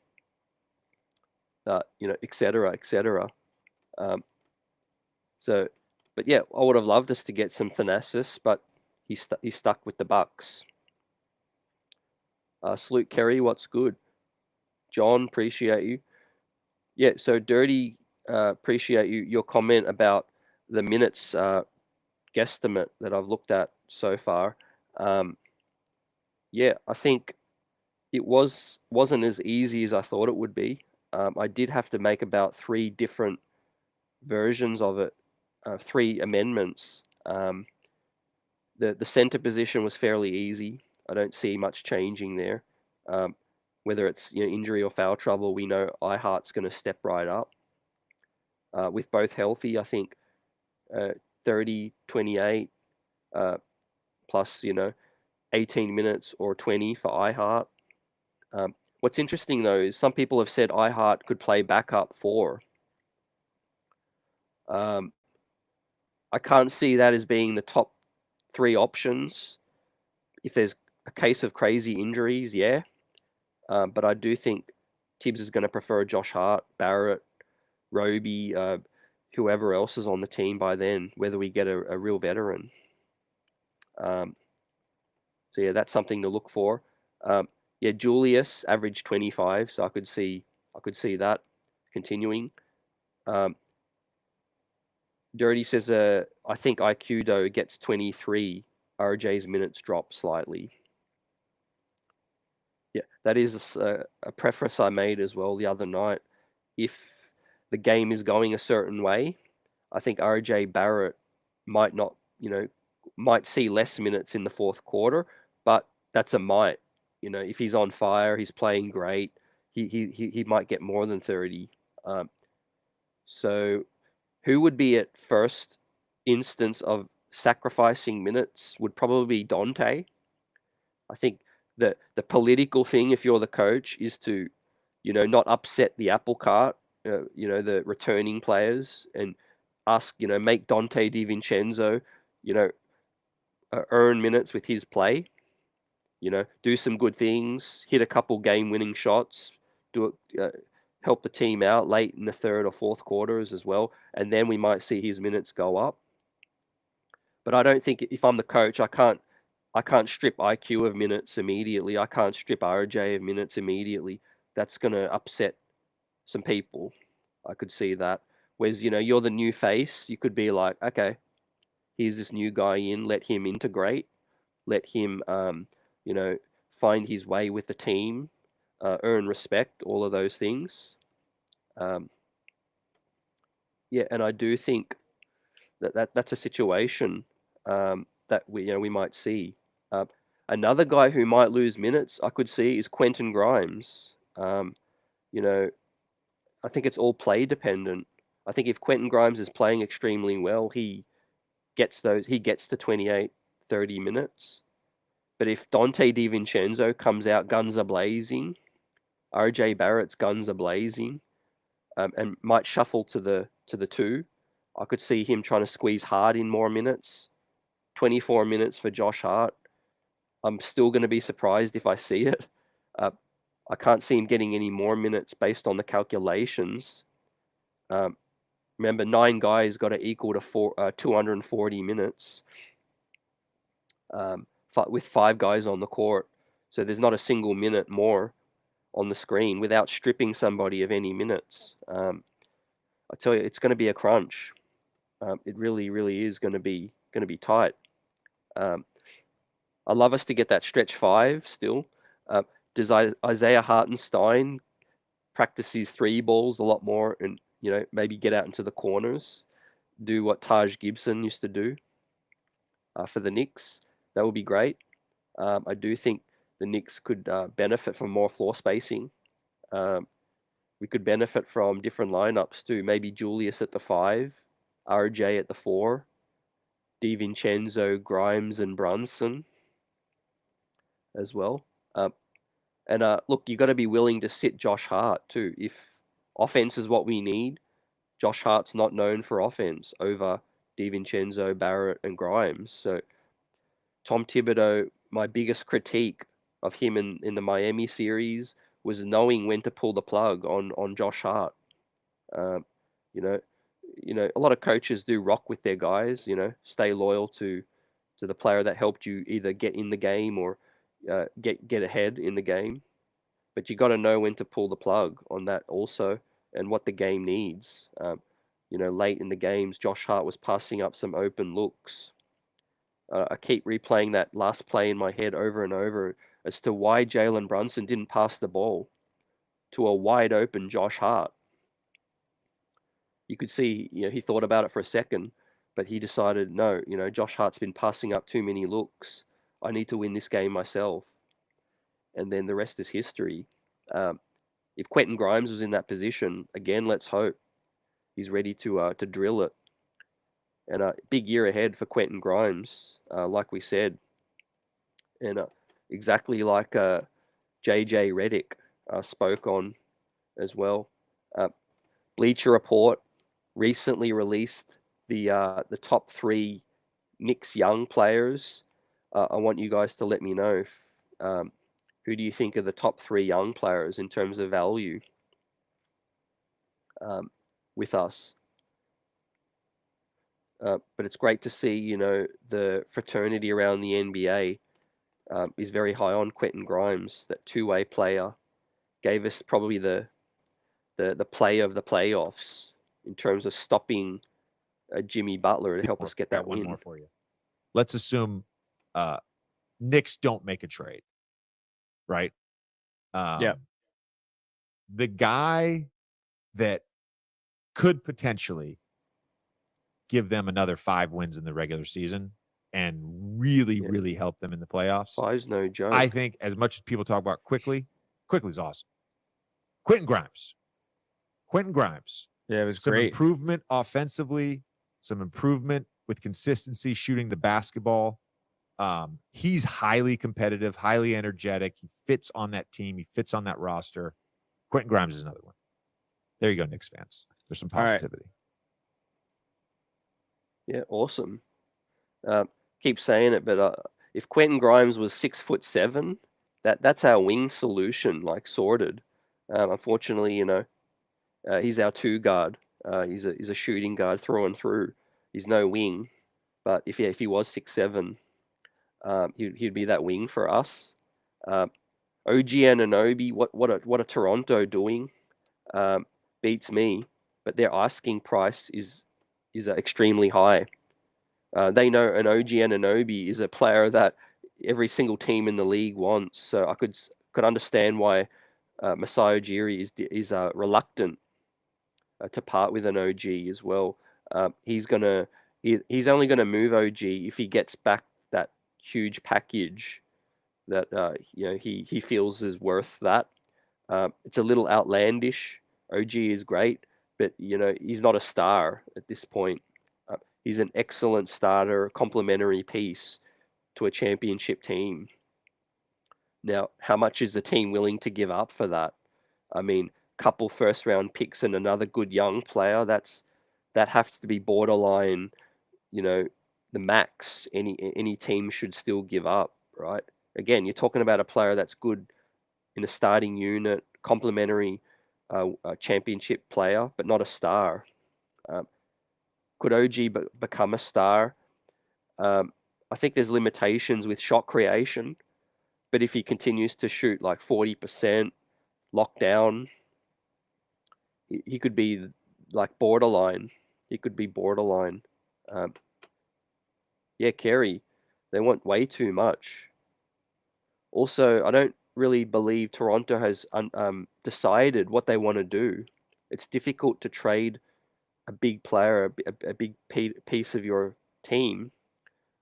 you know, etc., etc. So, but yeah, I would have loved us to get some Thanasis, but he's stuck with the Bucks. Salute Kerry, what's good? John, appreciate you. Yeah, so Dirty, appreciate your comment about the minutes guesstimate that I've looked at so far. Yeah, I think it wasn't as easy as I thought it would be. I did have to make about 3 different versions of it, 3 amendments. The center position was fairly easy. I don't see much changing there. Whether it's, you know, injury or foul trouble, we know HART's going to step right up. With both healthy, I think 30, 28, plus, you know, 18 minutes or 20 for HART. What's interesting though is some people have said HART could play backup 4. I can't see that as being the top 3 options. If there's a case of crazy injuries, yeah. But I do think Tibbs is going to prefer Josh Hart, Barrett, Roby, whoever else is on the team by then, whether we get a real veteran. So yeah, that's something to look for. Yeah, Julius averaged 25, so I could see that continuing. Dirty says, I think IQ though gets 23. RJ's minutes drop slightly. Yeah, that is a preface I made as well the other night. If the game is going a certain way, I think RJ Barrett might not, you know, might see less minutes in the 4th quarter, but that's a might. You know, if he's on fire, he's playing great, he might get more than 30. So who would be at first instance of sacrificing minutes would probably be Dante. I think the political thing, if you're the coach, is to, you know, not upset the apple cart, you know, the returning players, and ask, you know, make Dante DiVincenzo, you know, earn minutes with his play, you know, do some good things, hit a couple game-winning shots, do it, help the team out late in the 3rd or 4th quarters as well, and then we might see his minutes go up. But I don't think, if I'm the coach, I can't strip IQ of minutes immediately. I can't strip RJ of minutes immediately. That's going to upset some people. I could see that. Whereas, you know, you're the new face, you could be like, okay, here's this new guy in, let him integrate, let him, you know, find his way with the team, earn respect, all of those things. Yeah, and I do think that's a situation that we might see. Another guy who might lose minutes I could see is Quentin Grimes. You know, I think it's all play dependent. I think if Quentin Grimes is playing extremely well, he gets to 28, 30 minutes. But if Dante DiVincenzo comes out guns a blazing, RJ Barrett's guns a blazing, and might shuffle to the 2, I could see him trying to squeeze Hart in more minutes. 24 minutes for Josh Hart. I'm still going to be surprised if I see it. I can't see him getting any more minutes based on the calculations. Remember, 9 guys got to equal to 240 minutes with 5 guys on the court. So there's not a single minute more on the screen without stripping somebody of any minutes. I tell you, it's going to be a crunch. It really, really is going to be tight. I'd love us to get that stretch 5 still. Does Isaiah Hartenstein practice his 3 balls a lot more and, maybe get out into the corners, do what Taj Gibson used to do for the Knicks? That would be great. I do think the Knicks could benefit from more floor spacing. We could benefit from different lineups too. Maybe Julius at the 5, RJ at the 4, DiVincenzo, Grimes, and Brunson as well. And look, you got to be willing to sit Josh Hart too. If offense is what we need, Josh Hart's not known for offense over DiVincenzo, Barrett, and Grimes. So Tom Thibodeau, my biggest critique of him in the Miami series was knowing when to pull the plug on Josh Hart. You know, a lot of coaches do rock with their guys. Stay loyal to the player that helped you either get in the game or get ahead in the game. But you got to know when to pull the plug on that also, and what the game needs. Late in the games, Josh Hart was passing up some open looks. I keep replaying that last play in my head over and over as to why Jalen Brunson didn't pass the ball to a wide open Josh Hart. You could see, he thought about it for a second, but he decided, no, Josh Hart's been passing up too many looks. I need to win this game myself. And then the rest is history. If Quentin Grimes was in that position, again, let's hope he's ready to drill it. And a big year ahead for Quentin Grimes, like we said. And exactly like JJ Redick spoke on as well. Bleacher Report recently released the top 3 Knicks young players. I want you guys to let me know who do you think are the top 3 young players in terms of value with us. But it's great to see, the fraternity around the NBA is very high on Quentin Grimes, that two-way player. Gave us probably the play of the playoffs in terms of stopping Jimmy Butler to help us get that one win. more for you. Let's assume Knicks don't make a trade, right? Yeah. The guy that could potentially give them another 5 wins in the regular season and really help them in the playoffs. 5's no joke. I think as much as people talk about Quickly's awesome. Quentin Grimes. Yeah, it was some great. improvement offensively, some improvement with consistency shooting the basketball. He's highly competitive, highly energetic. He fits on that team. He fits on that roster. Quentin Grimes is another one. There you go, Knicks fans. There's some All right. positivity. Yeah, awesome. Keep saying it, but if Quentin Grimes was 6'7", that's our wing solution, like sorted. Unfortunately, he's our 2 guard. He's a shooting guard through and through. He's no wing, but if he was 6'7", he'd be that wing for us. OG Anunoby, what are Toronto doing? Beats me, but their asking price is extremely high. They know an OG Anunoby is a player that every single team in the league wants. So I could understand why Masai Ujiri is reluctant to part with an OG as well. He's only gonna move OG if he gets back that huge package that he feels is worth that. It's a little outlandish. OG is great, but he's not a star at this point. He's an excellent starter, a complementary piece to a championship team. Now, how much is the team willing to give up for that? I mean, couple first-round picks and another good young player. That has to be borderline. The max any team should still give up, right? Again, you're talking about a player that's good in a starting unit, complementary championship player, but not a star. Could OG become a star? I think there's limitations with shot creation, but if he continues to shoot like 40% lockdown, he could be like borderline. He could be borderline. Yeah, Kerry, they want way too much. Also, I don't really believe Toronto has decided what they want to do. It's difficult to trade a big player, a big piece of your team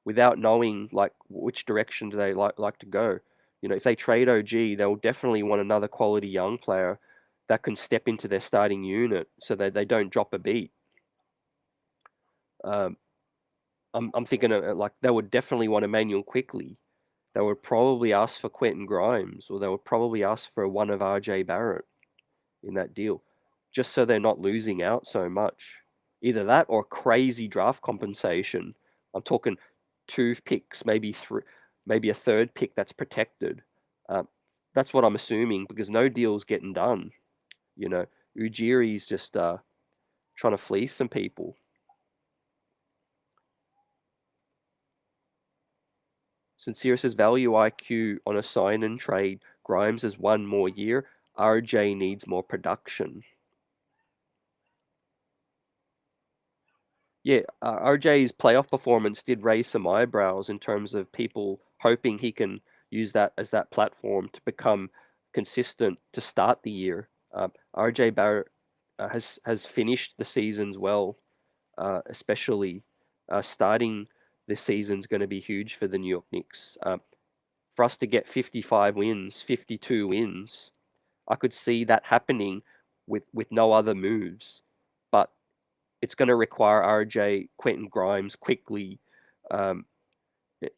without knowing like which direction do they like to go. You know, if they trade OG, they'll definitely want another quality young player that can step into their starting unit so that they don't drop a beat. Um, I'm thinking like they would definitely want Emmanuel Quickly. They would probably ask for Quentin Grimes, or they would probably ask for one of RJ Barrett in that deal, just so they're not losing out so much. Either that or crazy draft compensation. I'm talking 2 picks, maybe 3, maybe a third pick that's protected. That's what I'm assuming because no deal's getting done. You know, Ujiri's just trying to fleece some people. Sincere says value IQ on a sign and trade. Grimes has 1 more year. RJ needs more production. Yeah, RJ's playoff performance did raise some eyebrows in terms of people hoping he can use that as that platform to become consistent to start the year. RJ Barrett has finished the seasons well, especially starting this season's going to be huge for the New York Knicks. For us to get 55 wins, 52 wins, I could see that happening with no other moves. But it's going to require RJ, Quentin Grimes, Quickly, um,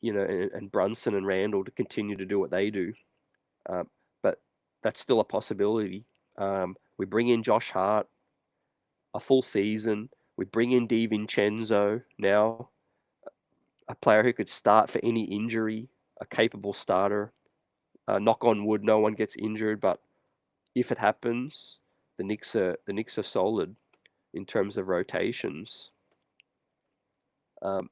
and Brunson and Randall to continue to do what they do. But that's still a possibility. We bring in Josh Hart, a full season. We bring in DiVincenzo now, a player who could start for any injury, a capable starter. Knock on wood, no one gets injured, but if it happens, the Knicks are solid in terms of rotations. Right.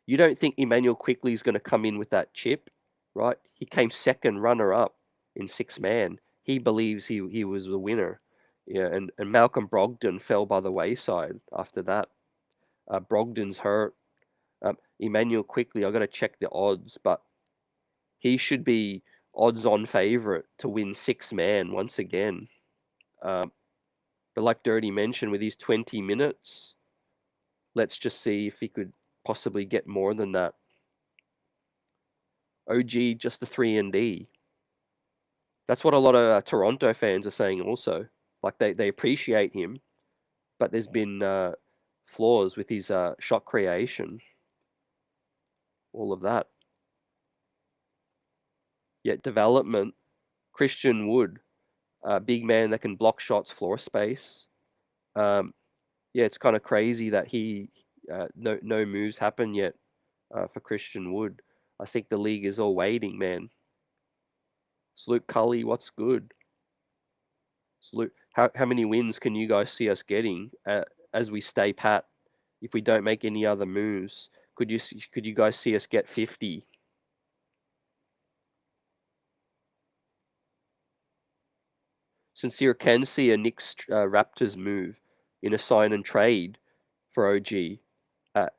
You don't think Emmanuel Quickly is going to come in with that chip, right? He came second runner-up in 6-man. He believes he was the winner. Yeah, and Malcolm Brogdon fell by the wayside after that. Brogdon's hurt. Emmanuel Quickly, I got to check the odds, but he should be odds-on favorite to win 6-man once again. But like Dirty mentioned, with his 20 minutes, let's just see if he could possibly get more than that. OG, just the 3-and-D. That's what a lot of Toronto fans are saying also. Like they appreciate him, but there's been flaws with his shot creation. All of that. Yet development, Christian Wood, big man that can block shots, floor space. Yeah, it's kind of crazy that no moves happen yet for Christian Wood. I think the league is all waiting, man. Salute Cully, what's good? Salute. How many wins can you guys see us getting as we stay pat? If we don't make any other moves, could you guys see us get 50? Sincere can see a Knicks Raptors move in a sign and trade for OG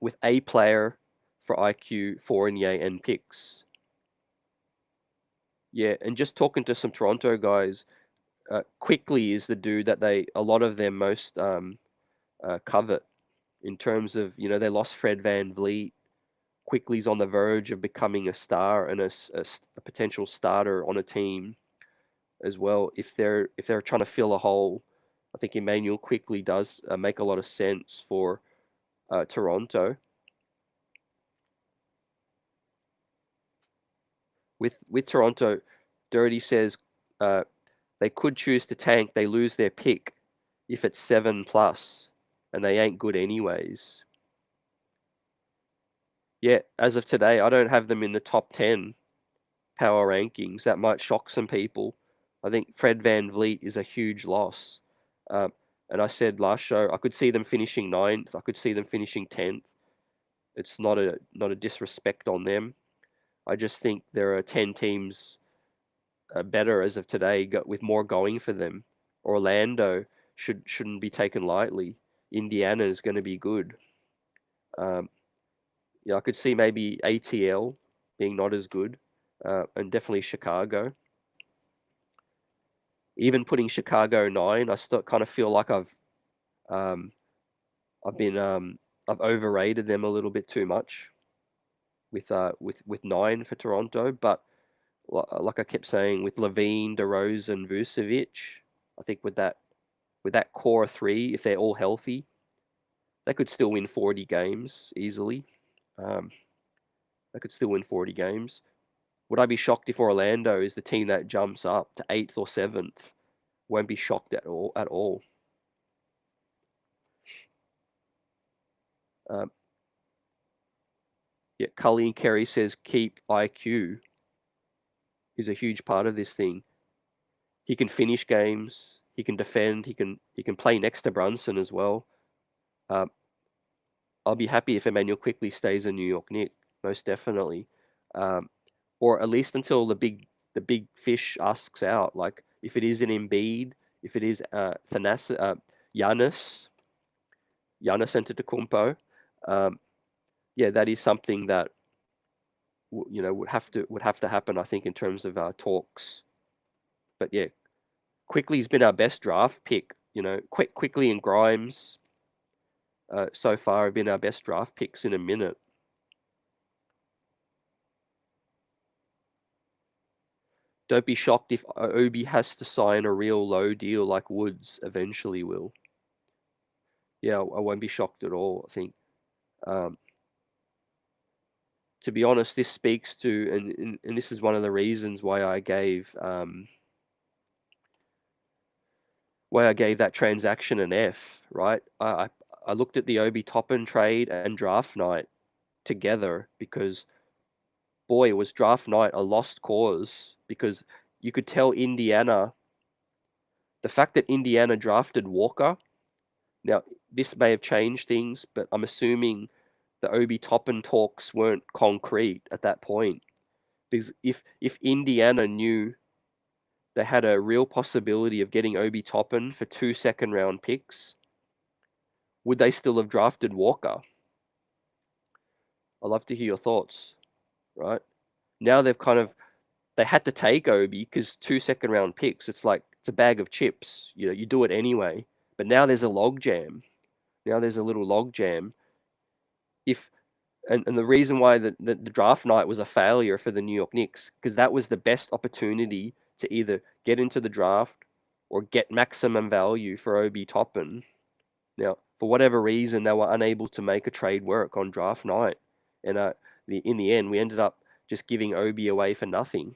with a player for IQ, Fournier, and picks. Yeah, and just talking to some Toronto guys, Quickly is the dude that a lot of them most covet in terms of, they lost Fred VanVleet. Quickly's on the verge of becoming a star and a potential starter on a team as well. If they're trying to fill a hole, I think Emmanuel Quickly does make a lot of sense for Toronto. With Toronto, Dirty says they could choose to tank. They lose their pick if it's 7+, and they ain't good anyways. Yeah, as of today, I don't have them in the top 10 power rankings. That might shock some people. I think Fred VanVleet is a huge loss. And I said last show, I could see them finishing 9th. I could see them finishing 10th. It's not a disrespect on them. I just think there are 10 teams better as of today, with more going for them. Orlando shouldn't be taken lightly. Indiana is going to be good. I could see maybe ATL being not as good. and definitely Chicago. Even putting Chicago 9, I still kind of feel like I've overrated them a little bit too much with 9 for Toronto. But like I kept saying, with Levine, DeRozan, Vucevic, I think with that core 3, if they're all healthy, they could still win 40 games easily. They could still win 40 games. Would I be shocked if Orlando is the team that jumps up to 8th or 7th? Won't be shocked at all. Yeah, Cully and Kerry says keep IQ is a huge part of this thing. He can finish games. He can defend. He can play next to Brunson as well. I'll be happy if Emmanuel Quickley stays a New York Knick, most definitely, or at least until the big fish asks out. Like if it is an Embiid, if it is Giannis Antetokounmpo, yeah, that is something that would have to happen. I think in terms of talks, but yeah, Quickley's been our best draft pick. Quickly and Grimes so far have been our best draft picks in a minute. Don't be shocked if Obi has to sign a real low deal like Woods eventually will. Yeah, I won't be shocked at all, I think. To be honest, this speaks to, and this is one of the reasons why I gave that transaction an F, right? I looked at the Obi Toppin trade and draft night together because, boy, was draft night a lost cause, because you could tell Indiana, the fact that Indiana drafted Walker, now this may have changed things, but I'm assuming the Obi Toppin talks weren't concrete at that point. Because if Indiana knew they had a real possibility of getting Obi Toppin for 2 second-round picks, would they still have drafted Walker? I'd love to hear your thoughts, right? Now they had to take Obi because 2 second-round picks, it's like, it's a bag of chips. You do it anyway. But now there's a logjam. Now there's a little logjam. And the reason why the draft night was a failure for the New York Knicks, because that was the best opportunity to either get into the draft or get maximum value for Obi Toppin. Now, for whatever reason, they were unable to make a trade work on draft night. And in the end, we ended up just giving Obi away for nothing.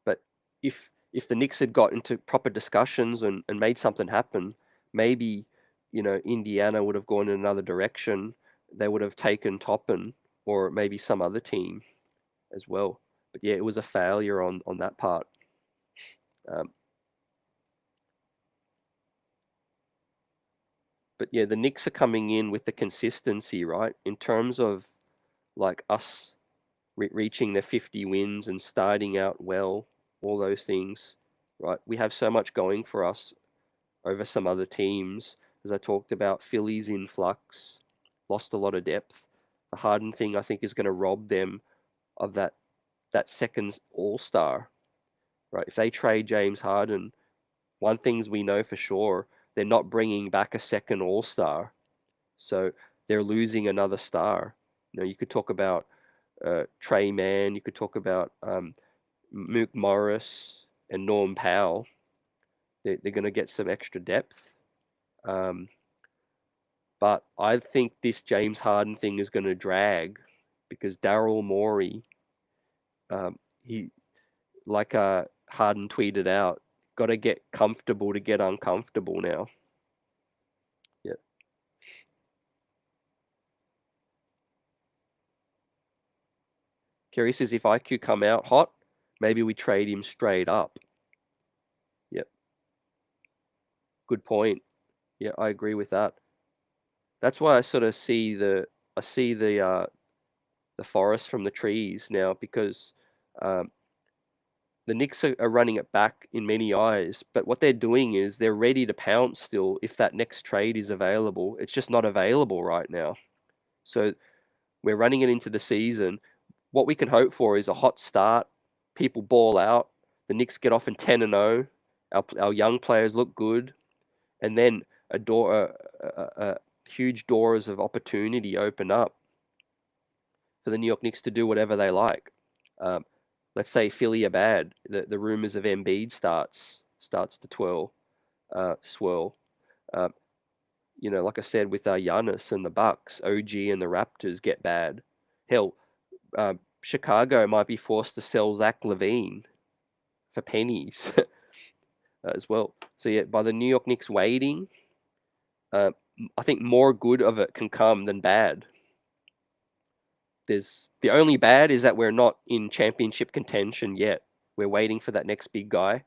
But if the Knicks had got into proper discussions and made something happen, maybe, Indiana would have gone in another direction. They would have taken Toppin or maybe some other team as well. But yeah, it was a failure on that part. But yeah, the Knicks are coming in with the consistency, right? In terms of like us reaching the 50 wins and starting out well, all those things, right? We have so much going for us over some other teams. As I talked about, Philly's in flux, lost a lot of depth. The Harden thing, I think, is going to rob them of that second all-star, right? If they trade James Harden, one thing we know for sure, they're not bringing back a second all-star. So they're losing another star. You could talk about Trey Mann, you could talk about Mook Morris and Norm Powell. They're going to get some extra depth. But I think this James Harden thing is going to drag because Daryl Morey, he, like Harden tweeted out, got to get comfortable to get uncomfortable now. Yeah. Kerry says if IQ come out hot, maybe we trade him straight up. Yep. Good point. Yeah, I agree with that. That's why I sort of see the forest from the trees now, because the Knicks are running it back in many eyes, but what they're doing is they're ready to pounce still if that next trade is available. It's just not available right now. So we're running it into the season. what we can hope for is a hot start. People ball out. The Knicks get off in 10-0. Our young players look good, and then huge doors of opportunity open up for the New York Knicks to do whatever they like. Let's say Philly are bad. The rumors of Embiid starts to swirl. Like I said, with Giannis and the Bucks, OG and the Raptors get bad. Hell, Chicago might be forced to sell Zach LaVine for pennies as well. So yeah, by the New York Knicks waiting, I think more good of it can come than bad. The only bad is that we're not in championship contention yet. We're waiting for that next big guy.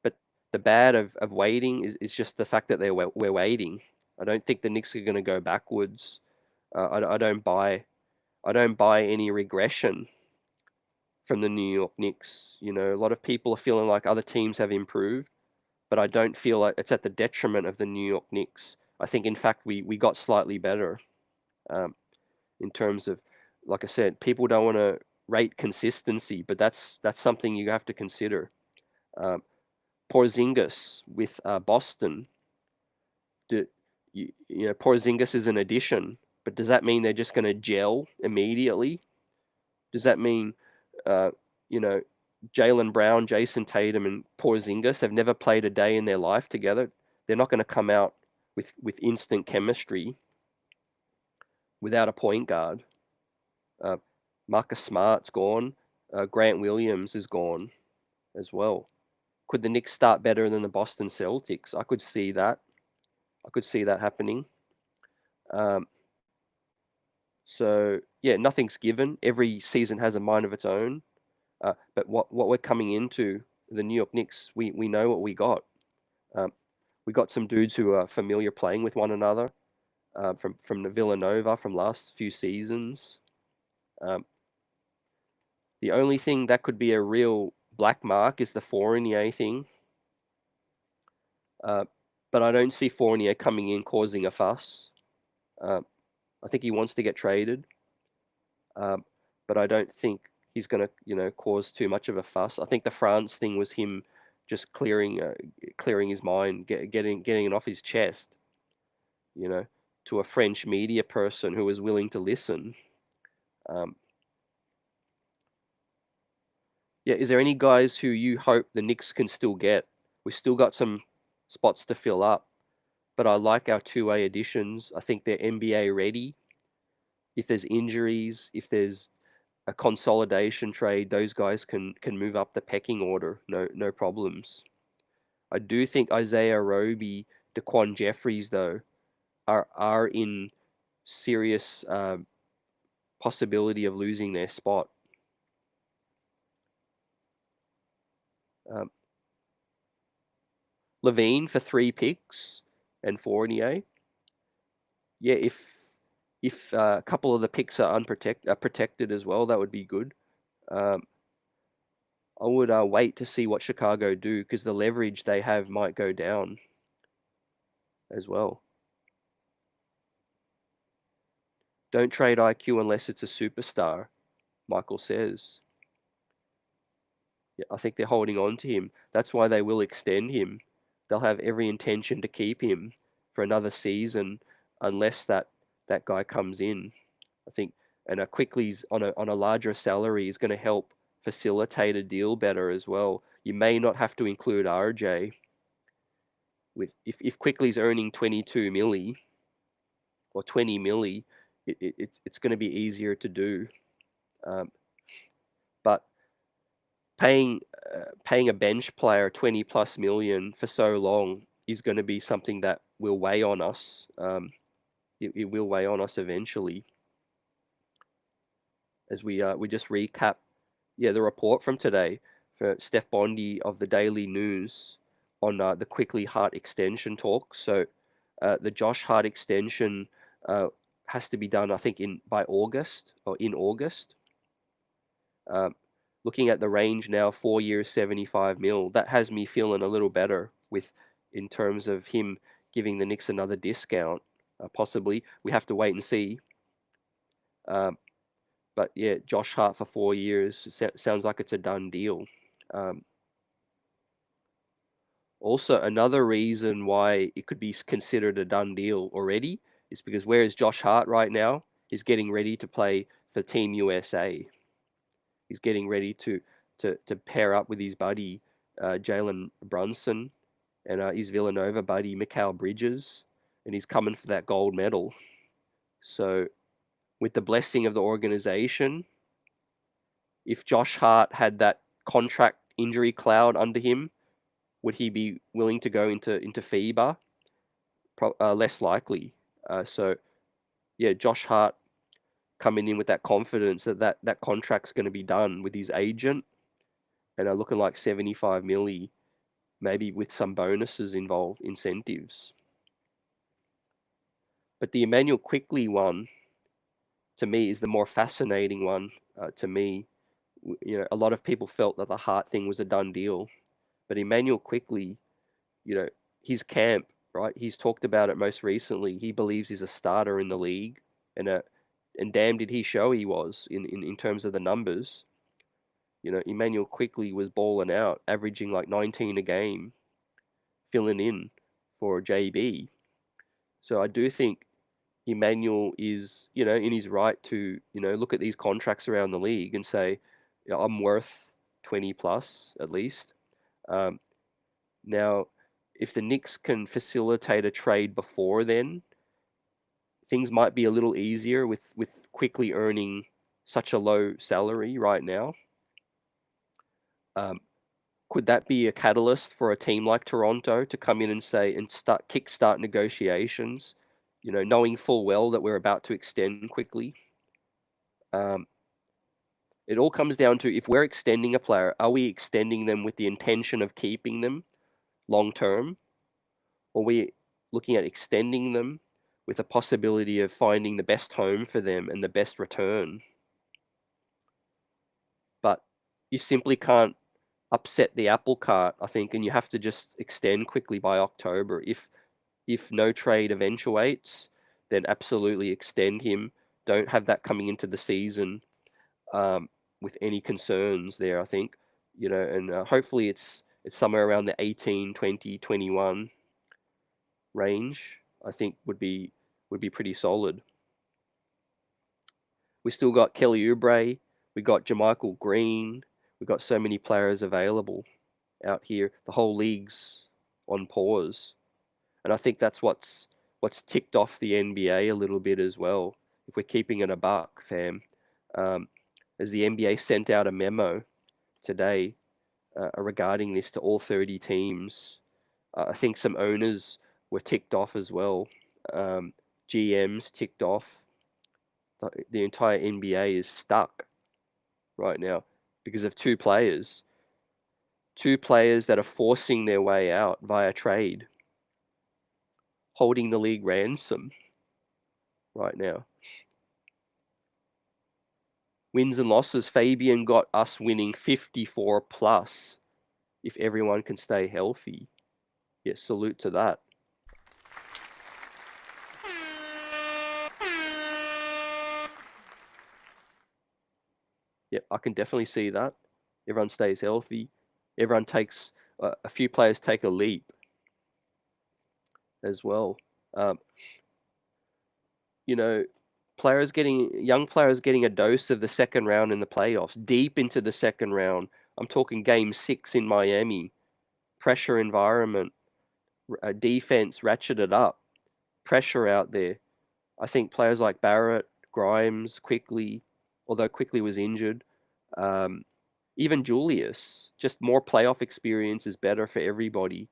But the bad of waiting is just the fact that we're waiting. I don't think the Knicks are going to go backwards. I don't buy any regression from the New York Knicks. A lot of people are feeling like other teams have improved, but I don't feel like it's at the detriment of the New York Knicks. I think, in fact, we got slightly better in terms of, like I said, people don't want to rate consistency, but that's something you have to consider. Porzingis with Boston. Porzingis is an addition, but does that mean they're just going to gel immediately? Does that mean, Jaylen Brown, Jason Tatum, and Porzingis have never played a day in their life together? They're not going to come out with instant chemistry without a point guard. Marcus Smart's gone. Grant Williams is gone as well. Could the Knicks start better than the Boston Celtics? I could see that. Happening. So yeah, nothing's given. Every season has a mind of its own. But what we're coming into, the New York Knicks, we know what we got. We got some dudes who are familiar playing with one another, from the Villanova from last few seasons. The only thing that could be a real black mark is the Fournier thing. But I don't see Fournier coming in causing a fuss. I think he wants to get traded, but I don't think he's going to, cause too much of a fuss. I think the France thing was him just clearing his mind, getting it off his chest, to a French media person who was willing to listen. Yeah, is there any guys who you hope the Knicks can still get? We still got some spots to fill up, but I like our two-way additions. I think they're NBA ready. If there's injuries, if there's a consolidation trade, those guys can move up the pecking order, no problems. I do think Isaiah Roby, Daquan Jeffries, though, are in serious possibility of losing their spot. LaVine for 3 picks and Fournier. Yeah, if a couple of the picks are protected as well, that would be good. I would wait to see what Chicago do, because the leverage they have might go down as well. Don't trade IQ unless it's a superstar, Michael says. Yeah, I think they're holding on to him. That's why they will extend him. They'll have every intention to keep him for another season, unless that guy comes in. I think, and Quickly's on a larger salary is going to help facilitate a deal better as well. You may not have to include RJ. If Quickly's earning 22 milli or 20 milli, it's going to be easier to do. But paying a bench player 20 plus million for so long is going to be something that will weigh on us. It will weigh on us eventually. As we just recap, the report from today for Steph Bondi of the Daily News on the Quickly HART extension talks. So the Josh HART extension has to be done, I think, in August. Looking at the range now, 4 years, 75 mil. That has me feeling a little better in terms of him giving the Knicks another discount. Possibly, we have to wait and see. But yeah, Josh Hart for 4 years sounds like it's a done deal. Also, another reason why it could be considered a done deal already is because where is Josh Hart right now? He's getting ready to play for Team USA. He's getting ready to pair up with his buddy Jalen Brunson and his Villanova buddy Mikal Bridges, and he's coming for that gold medal. So, with the blessing of the organization, if Josh Hart had that contract injury cloud under him, would he be willing to go into FIBA? Less likely. So, yeah, Josh Hart coming in with that confidence that contract's going to be done with his agent, and are looking like 75 milli, maybe with some bonuses involved, incentives. But the Emmanuel Quickley one, to me, is the more fascinating one. To me, a lot of people felt that the Hart thing was a done deal, but Emmanuel Quickley, his camp, right? He's talked about it most recently. He believes he's a starter in the league, and damn did he show he was in terms of the numbers. Emmanuel Quickley was balling out, averaging like 19 a game, filling in for JB. So I do think Emmanuel is, in his right to, look at these contracts around the league and say, I'm worth 20 plus at least. Now, if the Knicks can facilitate a trade before then, things might be a little easier with Quickley earning such a low salary right now. Could that be a catalyst for a team like Toronto to come in and say and kickstart negotiations, knowing full well that we're about to extend Quickley? It all comes down to, if we're extending a player, are we extending them with the intention of keeping them long term? Or are we looking at extending them with a possibility of finding the best home for them and the best return? But you simply can't upset the apple cart, I think, and you have to just extend Quickley by October. If no trade eventuates, then absolutely extend him. Don't have that coming into the season with any concerns there, I think. And hopefully it's somewhere around the 18, 20, 21 range. I think would be pretty solid. We still got Kelly Oubre, we got JaMychal Green, we got so many players available out here. The whole league's on pause, and I think that's what's ticked off the NBA a little bit as well. If we're keeping it a buck, fam, as the NBA sent out a memo today regarding this to all 30 teams, I think some owners were ticked off as well. GMs ticked off. The entire NBA is stuck right now because of two players that are forcing their way out via trade, holding the league ransom right now. Wins and losses, Fabian got us winning 54 plus if everyone can stay healthy. Yeah, salute to that. Yep, I can definitely see that. Everyone stays healthy. Everyone takes, a few players take a leap as well. Young players getting a dose of the second round in the playoffs, deep into the second round. I'm talking game 6 in Miami. Pressure environment, defense ratcheted up, pressure out there. I think players like Barrett, Grimes, Quickley, although Quickley was injured, even Julius, just more playoff experience is better for everybody.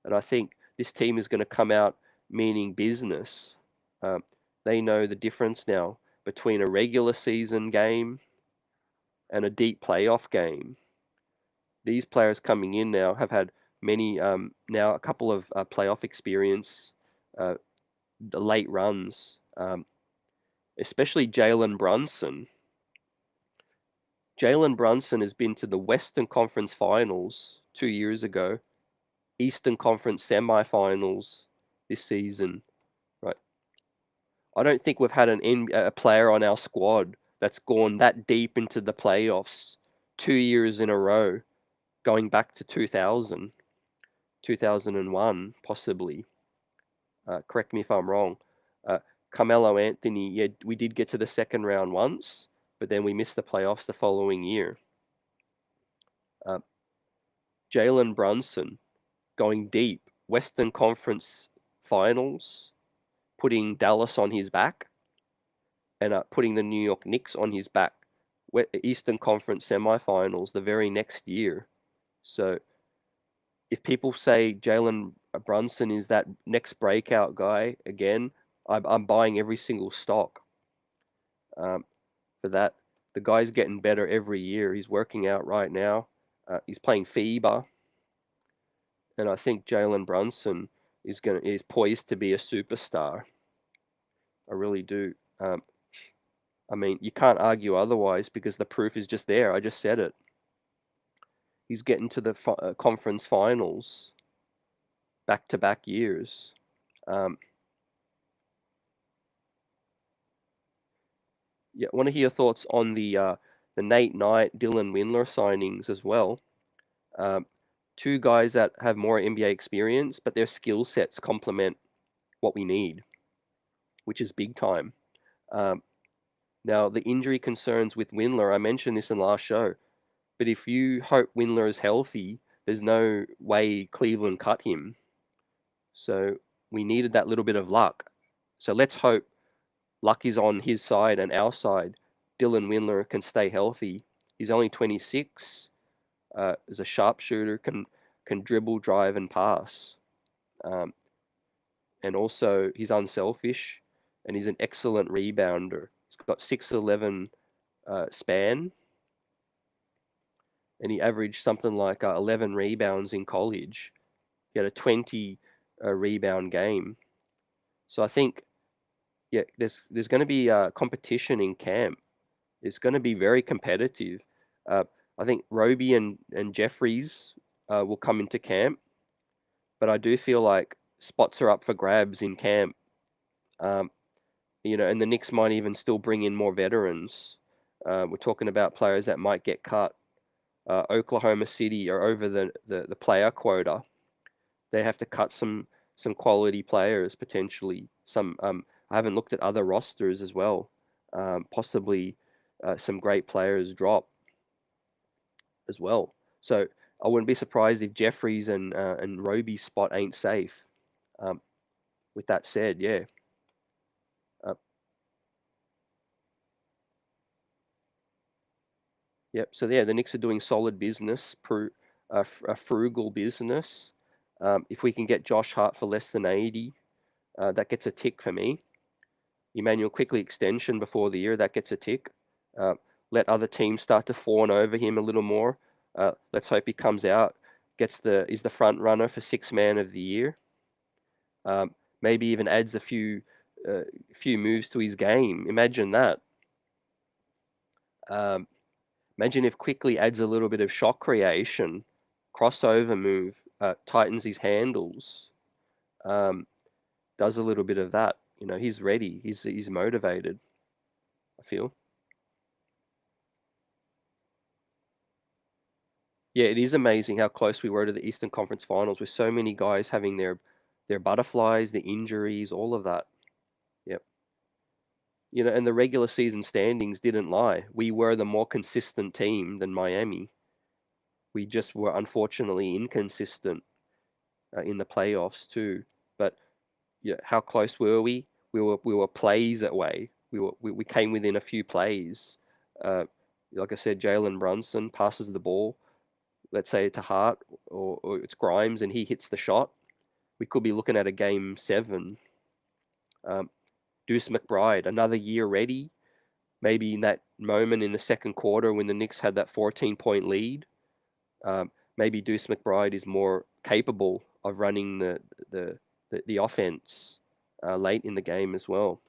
And I think this team is going to come out meaning business. They know the difference now between a regular season game and a deep playoff game. These players coming in now have had many, now a couple of playoff experience, the late runs, especially Jalen Brunson. Jalen Brunson has been to the Western Conference Finals 2 years ago, Eastern Conference semifinals this season, right? I don't think we've had a player on our squad that's gone that deep into the playoffs 2 years in a row, going back to 2000, 2001, possibly. Correct me if I'm wrong. Carmelo Anthony, yeah, we did get to the second round once, but then we missed the playoffs the following year. Jalen Brunson going deep, Western Conference Finals, putting Dallas on his back, and putting the New York Knicks on his back. Eastern Conference semifinals the very next year. So if people say Jalen Brunson is that next breakout guy again, I'm buying every single stock for that. The guy's getting better every year. He's working out right now. He's playing FIBA, and I think Jalen Brunson is poised to be a superstar. I really do. I mean, you can't argue otherwise because the proof is just there. I just said it. He's getting to the conference finals back-to-back years. Yeah, I want to hear your thoughts on the Nate Knight, Dylan Windler signings as well. Two guys that have more NBA experience, but their skill sets complement what we need, which is big time. Now, the injury concerns with Windler, I mentioned this in the last show, but if you hope Windler is healthy, there's no way Cleveland cut him. So we needed that little bit of luck. So let's hope luck is on his side and our side. Dylan Windler can stay healthy. He's only 26. Is a sharpshooter, can dribble, drive, and pass. And also, he's unselfish, and he's an excellent rebounder. He's got 6'11" span, and he averaged something like 11 rebounds in college. He had a 20 rebound game. So I think, yeah, there's going to be competition in camp. It's going to be very competitive. I think Roby and Jeffries will come into camp, but I do feel like spots are up for grabs in camp. And the Knicks might even still bring in more veterans. We're talking about players that might get cut. Oklahoma City are over the player quota. They have to cut some quality players potentially. I haven't looked at other rosters as well. Possibly some great players drop as well. So I wouldn't be surprised if Jeffries and Roby's spot ain't safe. With that said, yeah. Yep. So yeah, the Knicks are doing solid business, a frugal business. If we can get Josh Hart for less than 80, that gets a tick for me. Emmanuel Quickley extension before the year, that gets a tick. Let other teams start to fawn over him a little more. Let's hope he comes out, is the front runner for sixth man of the year. Maybe even adds a few moves to his game. Imagine that. Imagine if Quickley adds a little bit of shot creation, crossover move, tightens his handles, does a little bit of that. He's ready. He's motivated, I feel. Yeah, it is amazing how close we were to the Eastern Conference Finals with so many guys having their butterflies, the injuries, all of that. Yep. And the regular season standings didn't lie. We were the more consistent team than Miami. We just were unfortunately inconsistent in the playoffs too. But yeah, how close were we? We were plays away. We came within a few plays. Like I said, Jalen Brunson passes the ball, let's say to Hart or it's Grimes, and he hits the shot. We could be looking at a game 7. Deuce McBride, another year ready. Maybe in that moment in the second quarter when the Knicks had that 14-point lead, maybe Deuce McBride is more capable of running the offense late in the game as well.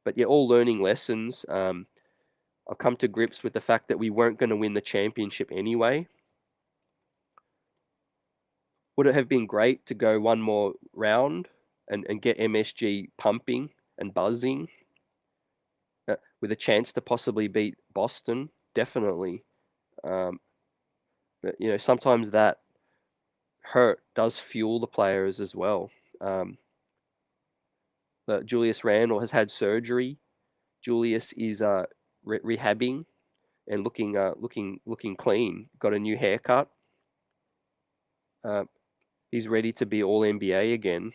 But yeah, all learning lessons. I've come to grips with the fact that we weren't going to win the championship anyway. Would it have been great to go one more round and get MSG pumping and buzzing? with a chance to possibly beat Boston, definitely. But sometimes that hurt does fuel the players as well. But Julius Randle has had surgery. Julius is rehabbing and looking clean. Got a new haircut. He's ready to be All NBA again.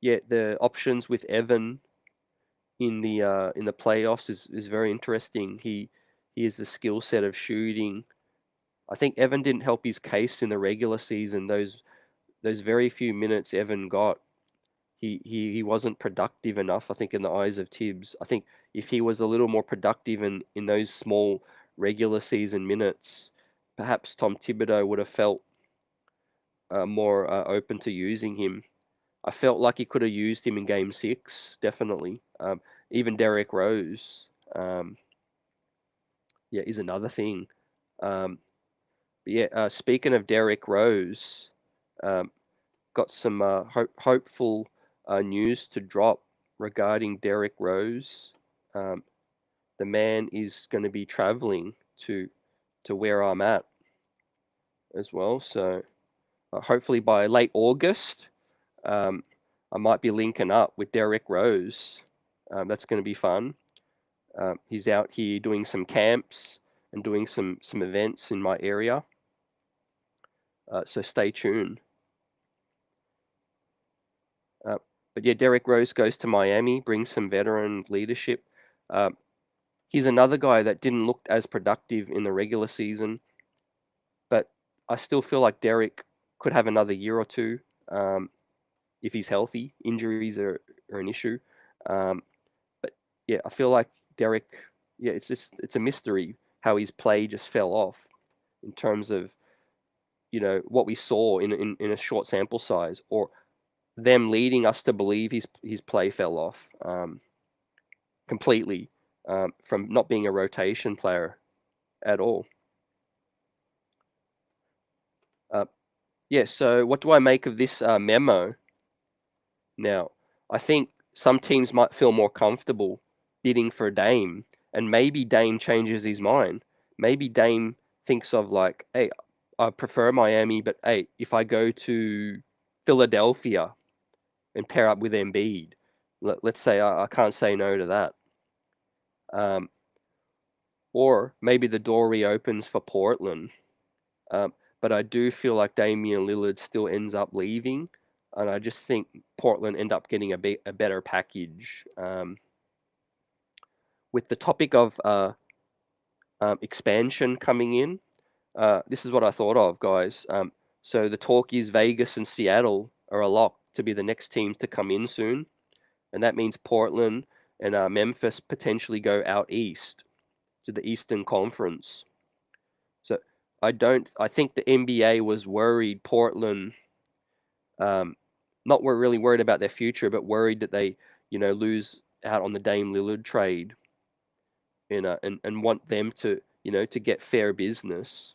Yeah, the options with Evan in the playoffs is very interesting. He has the skill set of shooting. I think Evan didn't help his case in the regular season. Those very few minutes Evan got, he wasn't productive enough, I think, in the eyes of Tibbs. I think if he was a little more productive in those small regular season minutes, perhaps Tom Thibodeau would have felt more open to using him. I felt like he could have used him in Game 6, definitely. Even Derrick Rose, is another thing. Speaking of Derrick Rose, got some hopeful news to drop regarding Derrick Rose. The man is going to be traveling to where I'm at as well. So hopefully by late August, I might be linking up with Derrick Rose. That's going to be fun. He's out here doing some camps and doing some events in my area. So stay tuned. But yeah, Derrick Rose goes to Miami, brings some veteran leadership. He's another guy that didn't look as productive in the regular season, but I still feel like Derrick could have another year or two if he's healthy. Injuries are an issue. But yeah, I feel like Derrick, it's a mystery how his play just fell off in terms of, what we saw in a short sample size, or them leading us to believe his play fell off completely from not being a rotation player at all. So what do I make of this memo? Now, I think some teams might feel more comfortable bidding for Dame, and maybe Dame changes his mind. Maybe Dame thinks of like, hey, I prefer Miami, but hey, if I go to Philadelphia and pair up with Embiid, let's say I can't say no to that. Or maybe the door reopens for Portland. But I do feel like Damian Lillard still ends up leaving, and I just think Portland end up getting a better package. With the topic of expansion coming in, this is what I thought of, guys. So the talk is Vegas and Seattle are a lock to be the next teams to come in soon, and that means Portland and Memphis potentially go out east to the Eastern Conference. So I think the NBA was worried Portland, not really worried about their future, but worried that they, lose out on the Dame Lillard trade, and want them to, to get fair business.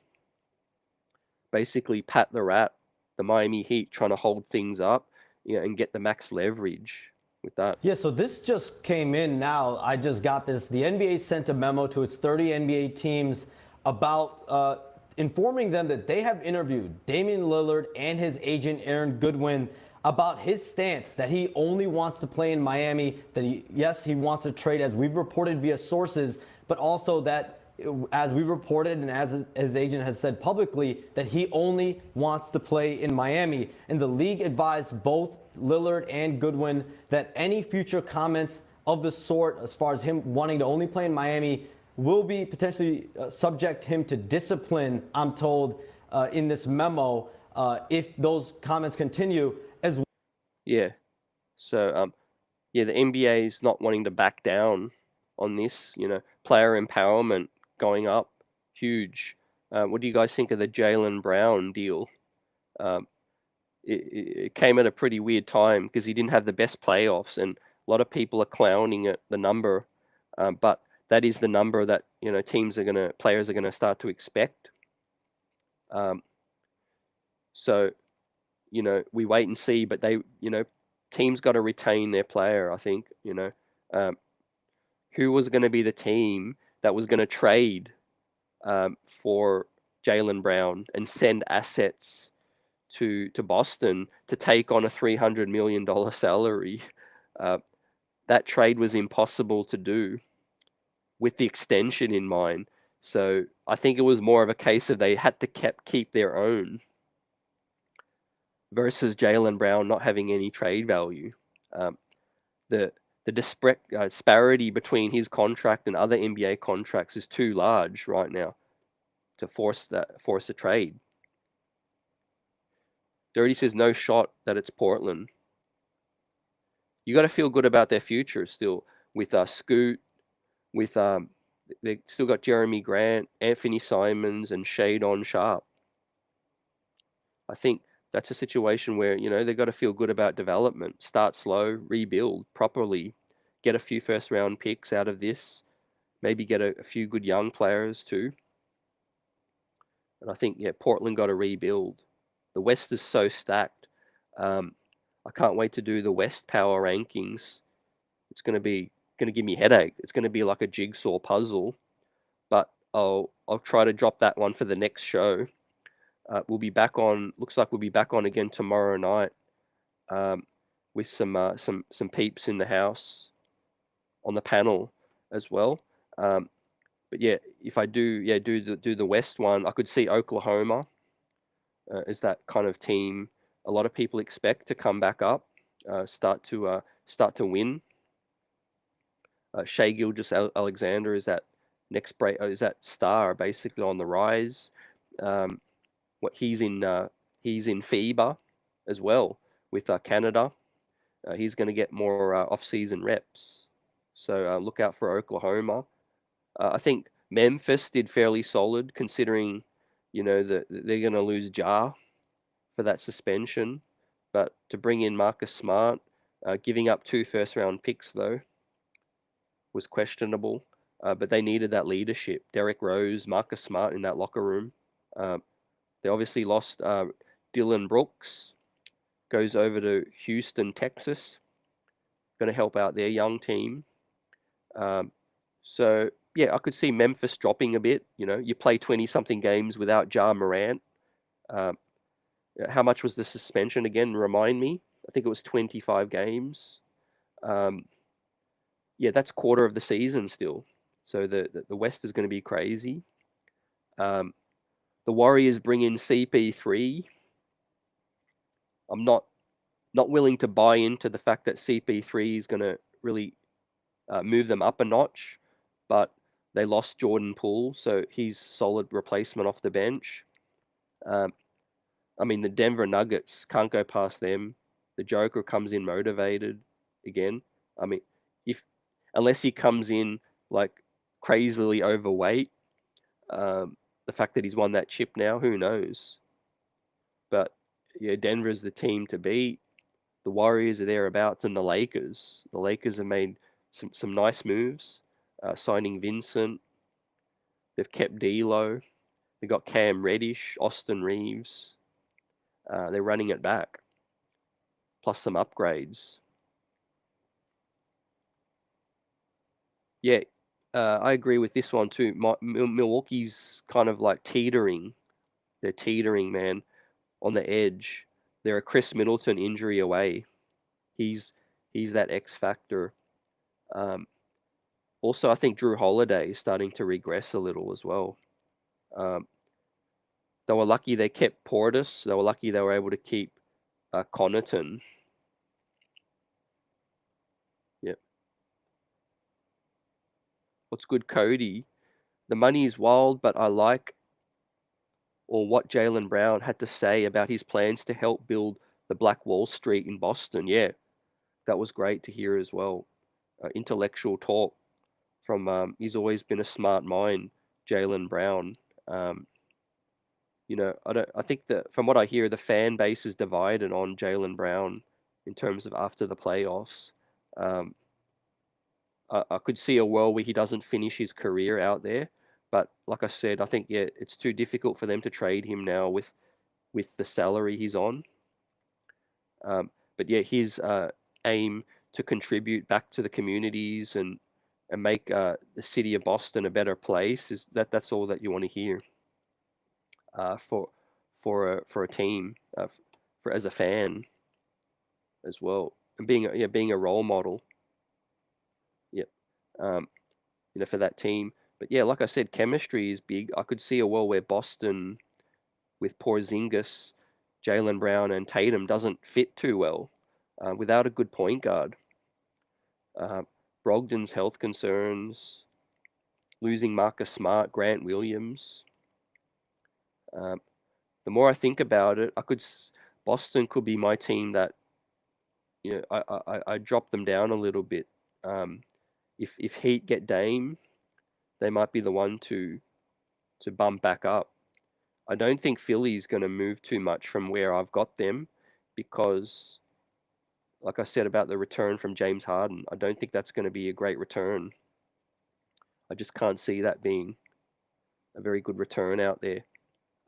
Basically, pat the rat, the Miami Heat trying to hold things up, and get the max leverage with that. Yeah, so this just came in now. I just got this. The NBA sent a memo to its 30 NBA teams about informing them that they have interviewed Damian Lillard and his agent Aaron Goodwin about his stance that he only wants to play in Miami, that he wants to trade, as we've reported via sources, but also that, as we reported and as his agent has said publicly, that he only wants to play in Miami. And the league advised both Lillard and Goodwin that any future comments of the sort, as far as him wanting to only play in Miami, will be potentially subject him to discipline, I'm told, in this memo, if those comments continue as well. Yeah. So, the NBA is not wanting to back down on this, player empowerment going up, huge. What do you guys think of the Jaylen Brown deal? It came at a pretty weird time because he didn't have the best playoffs, and a lot of people are clowning at the number, but that is the number that players are gonna start to expect. So we wait and see, but they teams got to retain their player. I think, who was going to be the team that was going to trade for Jaylen Brown and send assets to Boston to take on a $300 million salary. That trade was impossible to do with the extension in mind. So I think it was more of a case of they had to keep their own versus Jaylen Brown not having any trade value. The disparity between his contract and other NBA contracts is too large right now to force a trade. Dirty says no shot that it's Portland. You got to feel good about their future still with Scoot, with they still got Jeremy Grant, Anthony Simons, and Shadon Sharp. I think that's a situation where they got to feel good about development. Start slow, rebuild properly, get a few first round picks out of this, maybe get a few good young players too. And I think Portland got to rebuild. The West is so stacked. I can't wait to do the West power rankings. It's going to give me a headache. It's going to be like a jigsaw puzzle, but I'll try to drop that one for the next show. We'll be back on. Looks like we'll be back on again tomorrow night with some peeps in the house on the panel as well. But yeah, if I do the West one, I could see Oklahoma as that kind of team. A lot of people expect to come back up, start to win. Shai Gilgeous-Alexander is that next break. Is that star basically on the rise? He's in FIBA as well with Canada. He's going to get more off-season reps. So look out for Oklahoma. I think Memphis did fairly solid considering, that they're going to lose Ja for that suspension. But to bring in Marcus Smart, giving up 2 first-round picks though, was questionable. But they needed that leadership. Derrick Rose, Marcus Smart in that locker room. They obviously lost Dylan Brooks. Goes over to Houston, Texas. Going to help out their young team. So, yeah, I could see Memphis dropping a bit. You play 20-something games without Ja Morant. How much was the suspension again? Remind me. I think it was 25 games. Yeah, that's quarter of the season still. So the West is going to be crazy. The Warriors bring in CP3. I'm not willing to buy into the fact that CP3 is going to really move them up a notch, but they lost Jordan Poole, so he's solid replacement off the bench. I mean, the Denver Nuggets can't go past them. The Joker comes in motivated again. I mean, unless he comes in like crazily overweight, the fact that he's won that chip now, who knows? But yeah, Denver's the team to beat. The Warriors are thereabouts, and the Lakers. The Lakers have made some nice moves, signing Vincent. They've kept D'Lo. They got Cam Reddish, Austin Reeves. They're running it back, plus some upgrades. Yeah, I agree with this one too. Milwaukee's kind of like teetering. They're teetering, man, on the edge. They're a Chris Middleton injury away. He's that X factor. Also, I think Drew Holiday is starting to regress a little as well. They were lucky they kept Portis. They were lucky they were able to keep Connaughton. Yep. What's good, Cody? The money is wild, but I like what Jaylen Brown had to say about his plans to help build the Black Wall Street in Boston. Yeah, that was great to hear as well. Intellectual talk from he's always been a smart mind, Jaylen Brown. I think that from what I hear, the fan base is divided on Jaylen Brown in terms of after the playoffs. I could see a world where he doesn't finish his career out there, but like I said, I think it's too difficult for them to trade him now with the salary he's on. But yeah, his aim to contribute back to the communities and make the city of Boston a better place. That's all that you want to hear for a team, for as a fan as well, and being a role model. Yep. For that team. But yeah, like I said, chemistry is big. I could see a world where Boston with Porzingis, Jaylen Brown, and Tatum doesn't fit too well without a good point guard. Brogdon's health concerns, losing Marcus Smart, Grant Williams. The more I think about it, Boston could be my team that I drop them down a little bit. If Heat get Dame, they might be the one to bump back up. I don't think Philly's going to move too much from where I've got them because, like I said about the return from James Harden, I don't think that's going to be a great return. I just can't see that being a very good return out there.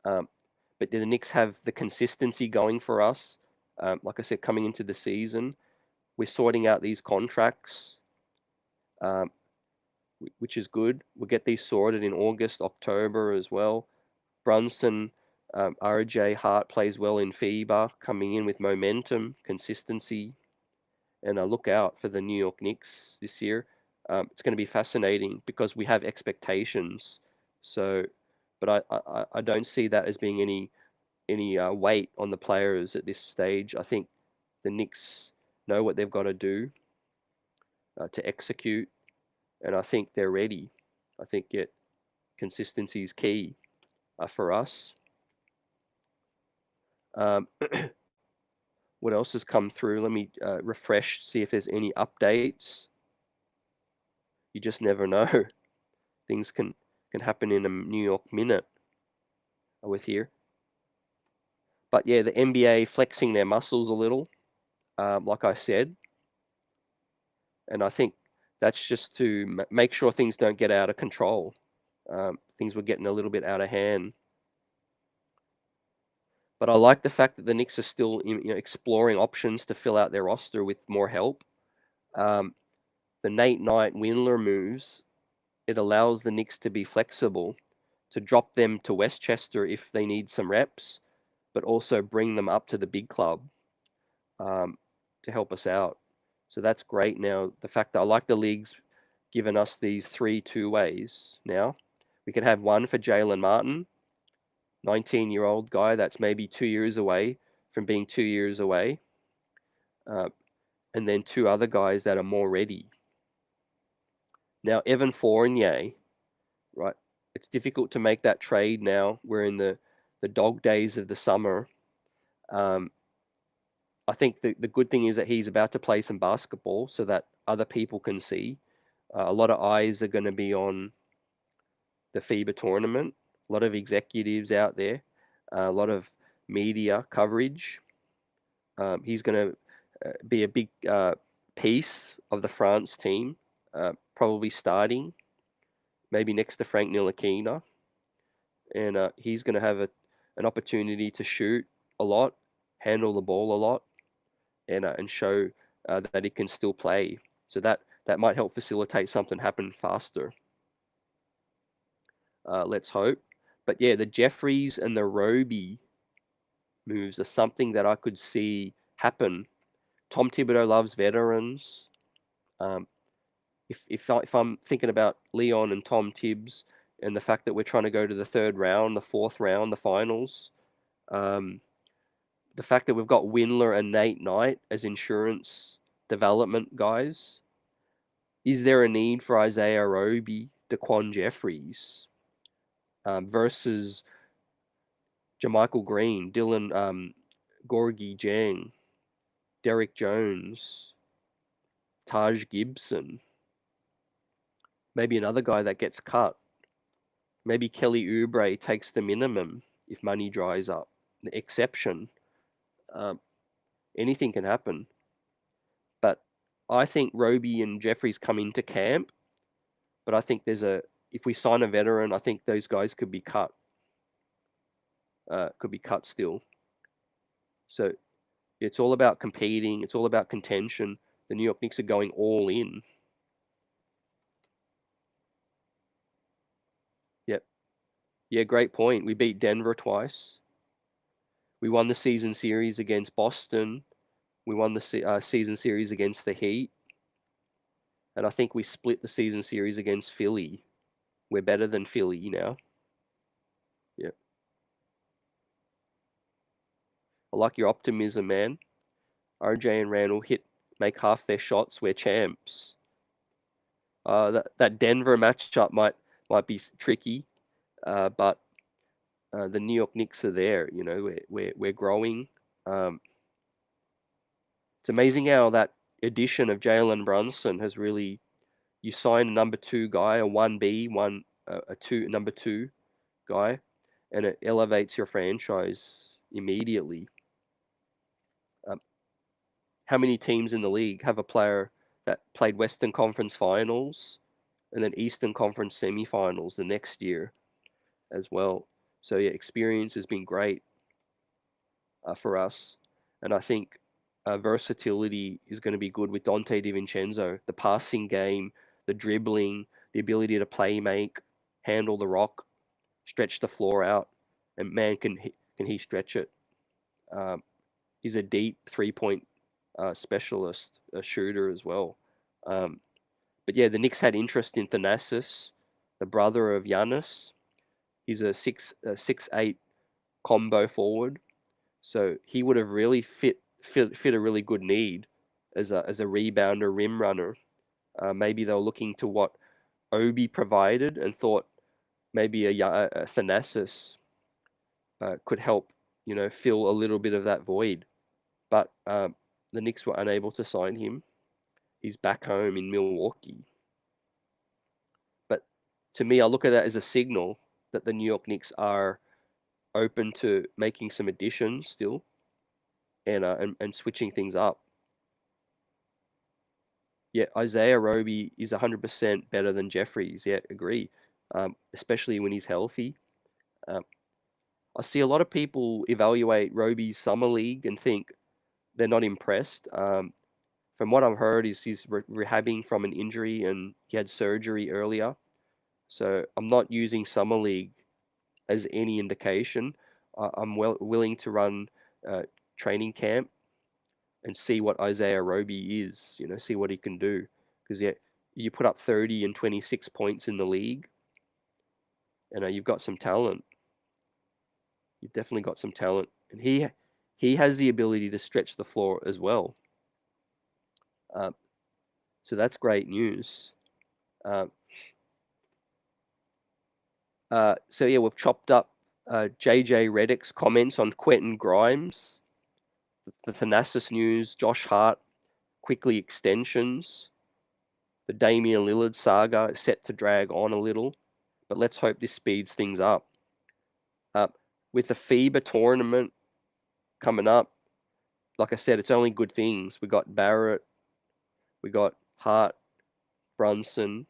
But the Knicks have the consistency going for us. Like I said, coming into the season, we're sorting out these contracts, which is good. We'll get these sorted in August, October as well. Brunson, RJ, Hart plays well in FIBA, coming in with momentum, consistency, and look out for the New York Knicks this year. It's going to be fascinating because we have expectations. So, but I don't see that as being any weight on the players at this stage. I think the Knicks know what they've got to do to execute, and I think they're ready. I think consistency is key for us. What else has come through? Let me refresh, see if there's any updates. You just never know. Things can happen in a New York minute with here. But yeah, the NBA flexing their muscles a little, like I said. And I think that's just to make sure things don't get out of control. Things were getting a little bit out of hand. But I like the fact that the Knicks are still exploring options to fill out their roster with more help. The Nate Knight Windler moves, it allows the Knicks to be flexible, to drop them to Westchester if they need some reps, but also bring them up to the big club to help us out. So that's great now. The fact that I like the league's given us these 3 two-ways now. We can have one for Jalen Martin, 19-year-old guy that's maybe 2 years away from being 2 years away. And then 2 other guys that are more ready. Now, Evan Fournier, right? It's difficult to make that trade now. We're in the dog days of the summer. I think the good thing is that he's about to play some basketball so that other people can see. A lot of eyes are going to be on the FIBA tournament. A lot of executives out there. A lot of media coverage. He's going to be a big piece of the France team, probably starting, maybe next to Frank Ntilikina. And he's going to have an opportunity to shoot a lot, handle the ball a lot, and show that he can still play. So that might help facilitate something happen faster. Let's hope. But yeah, the Jeffries and the Roby moves are something that I could see happen. Tom Thibodeau loves veterans. If I'm thinking about Leon and Tom Tibbs and the fact that we're trying to go to the 3rd round, the 4th round, the finals, the fact that we've got Windler and Nate Knight as insurance development guys, is there a need for Isaiah Roby, Daquan Jeffries versus Jermichael Green, Dylan Gorgie Jang, Derek Jones, Taj Gibson, maybe another guy that gets cut. Maybe Kelly Oubre takes the minimum if money dries up. The exception. Anything can happen. But I think Roby and Jeffries come into camp. But I think if we sign a veteran, I think those guys could be cut. Could be cut still. So it's all about competing. It's all about contention. the New York Knicks are going all in. Yep. Yeah, great point. We beat Denver twice. We won the season series against Boston. We won the season series against the Heat. And I think we split the season series against Philly. We're better than Philly now. Yep. I like your optimism, man. RJ and Randall make half their shots. We're champs. That Denver matchup might be tricky, but the New York Knicks are there. You know, we're growing. It's amazing how that addition of Jalen Brunson has really. You sign a number 2 guy, a 1B, number 2 guy, and it elevates your franchise immediately. How many teams in the league have a player that played Western Conference Finals and then Eastern Conference Semifinals the next year as well? So yeah, experience has been great for us, and I think versatility is going to be good with Dante DiVincenzo. The passing game, the dribbling, the ability to play make, handle the rock, stretch the floor out, and man, can he stretch it? He's a deep 3-point specialist, a shooter as well. But yeah, the Knicks had interest in Thanasis, the brother of Giannis. He's a 6'8" combo forward, so he would have really fit a really good need as a rebounder, rim runner. Maybe they were looking to what Obi provided and thought maybe a Thanasis could help, fill a little bit of that void. But the Knicks were unable to sign him. He's back home in Milwaukee. But to me, I look at that as a signal that the New York Knicks are open to making some additions still and switching things up. Yeah, Isaiah Roby is 100% better than Jeffries. Yeah, agree. Especially when he's healthy. I see a lot of people evaluate Roby's summer league and think they're not impressed. From what I've heard, is he's rehabbing from an injury and he had surgery earlier. So I'm not using summer league as any indication. I'm willing to run training camp and see what Isaiah Roby is. See what he can do. Because yeah, you put up 30 and 26 points in the league, and you've got some talent. You've definitely got some talent, and he has the ability to stretch the floor as well. So that's great news. So yeah, we've chopped up JJ Redick's comments on Quentin Grimes, the Thanasis news, Josh Hart, quickly extensions. The Damian Lillard saga is set to drag on a little, but let's hope this speeds things up. With the FIBA tournament coming up, like I said, it's only good things. We got Barrett, we got Hart, Brunson.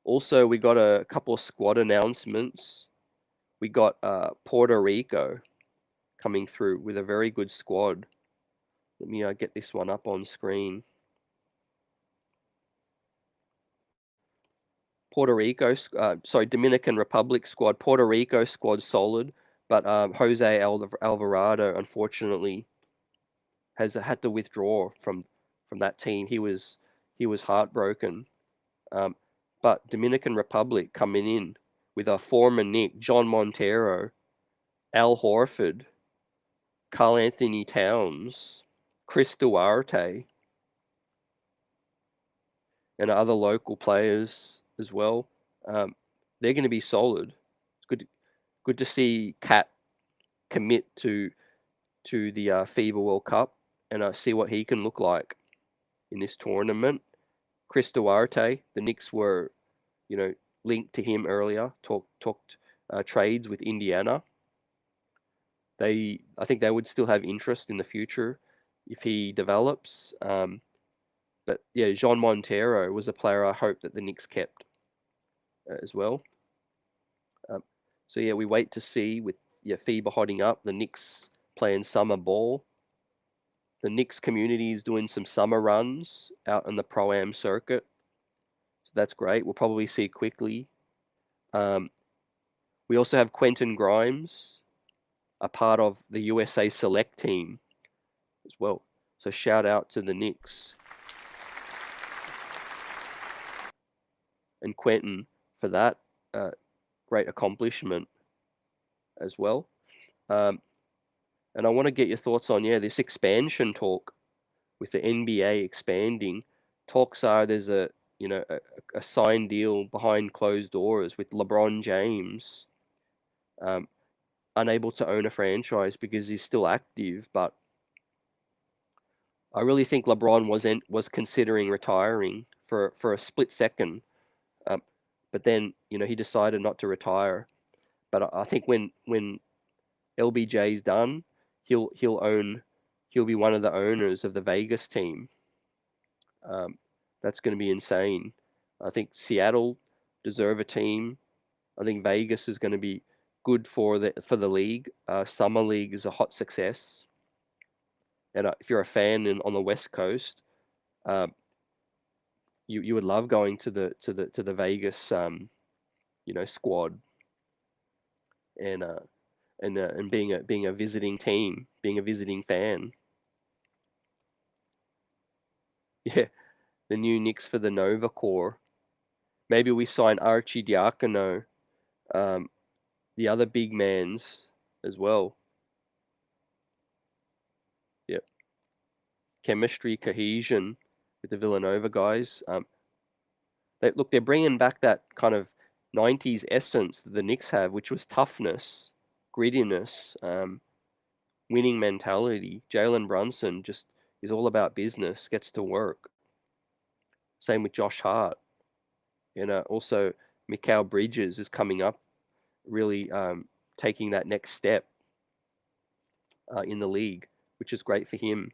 Also, we got a couple of squad announcements. We got Puerto Rico coming through with a very good squad. Let me get this one up on screen. Dominican Republic squad. Puerto Rico squad solid, but Jose Alvarado unfortunately has had to withdraw from that team. He was heartbroken. But Dominican Republic coming in with a former Knick, John Montero, Al Horford, Karl Anthony Towns, Chris Duarte, and other local players as well. They're going to be solid. It's good to see Cat commit to the FIBA World Cup and see what he can look like in this tournament. Chris Duarte, the Knicks were, linked to him earlier. Talked trades with Indiana. I think they would still have interest in the future if he develops. But yeah, Jean Montero was a player I hope that the Knicks kept as well. So yeah, we wait to see with FIBA hotting up, the Knicks playing summer ball. The Knicks community is doing some summer runs out on the Pro-Am circuit. So that's great. We'll probably see quickly. We also have Quentin Grimes, a part of the USA Select team as well. So shout out to the Knicks and Quentin for that great accomplishment as well. And I want to get your thoughts on, this expansion talk with the NBA expanding. Talks are there's a signed deal behind closed doors with LeBron James, unable to own a franchise because he's still active. But I really think LeBron was considering retiring for a split second, but then he decided not to retire. But I think when LBJ's done, he'll be one of the owners of the Vegas team. That's going to be insane. I think Seattle deserve a team. I think Vegas is going to be good for the league. Summer league is a hot success, and if you're a fan on the West Coast, you would love going to the Vegas squad, and being a visiting team, being a visiting fan. Yeah, the new Knicks for the Nova Core. Maybe we sign Archie Diacono, the other big mans as well. Yep. Chemistry, cohesion with the Villanova guys. They're bringing back that kind of 90s essence that the Knicks have, which was toughness, grittiness, winning mentality. Jalen Brunson just is all about business, gets to work. Same with Josh Hart. Also Mikal Bridges is coming up, really taking that next step in the league, which is great for him.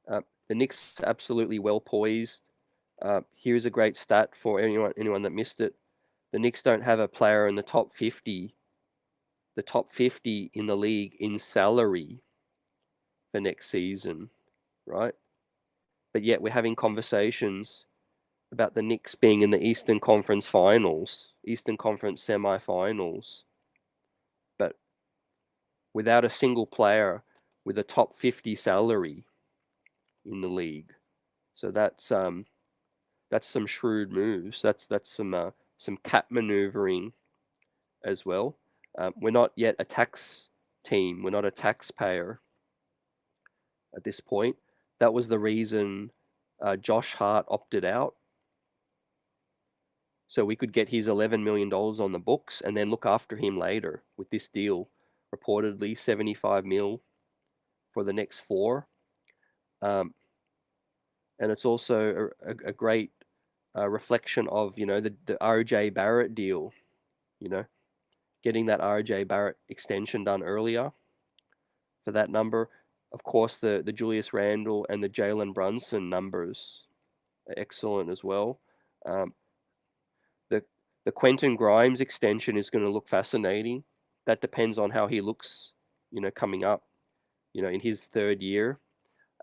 The Knicks absolutely well poised. Here's a great stat for anyone that missed it. The Knicks don't have a player in the top 50 in the league in salary for next season, right? But yet we're having conversations about the Knicks being in the Eastern Conference Finals, Eastern Conference semifinals, but without a single player with a top 50 salary in the league. So that's some shrewd moves. That's some cap maneuvering as well. We're not yet a tax team. We're not a taxpayer at this point. That was the reason Josh Hart opted out. So we could get his $11 million on the books and then look after him later with this deal. Reportedly $75 million for the next 4. And it's also a great reflection of, the RJ Barrett deal, getting that RJ Barrett extension done earlier for that number. Of course, the Julius Randle and the Jalen Brunson numbers are excellent as well. The Quentin Grimes extension is going to look fascinating. That depends on how he looks, coming up, in his 3rd year.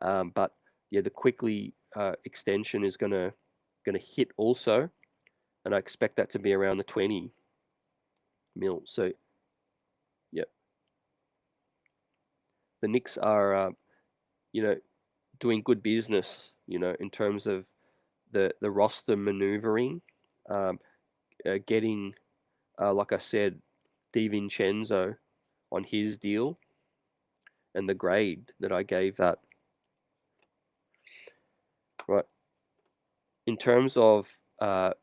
But yeah, the Quickly extension is going to hit also, and I expect that to be around the 20 mil. So, yeah, the Knicks are, doing good business, in terms of the roster maneuvering, getting, like I said, DiVincenzo on his deal, and the grade that I gave that. Right. In terms of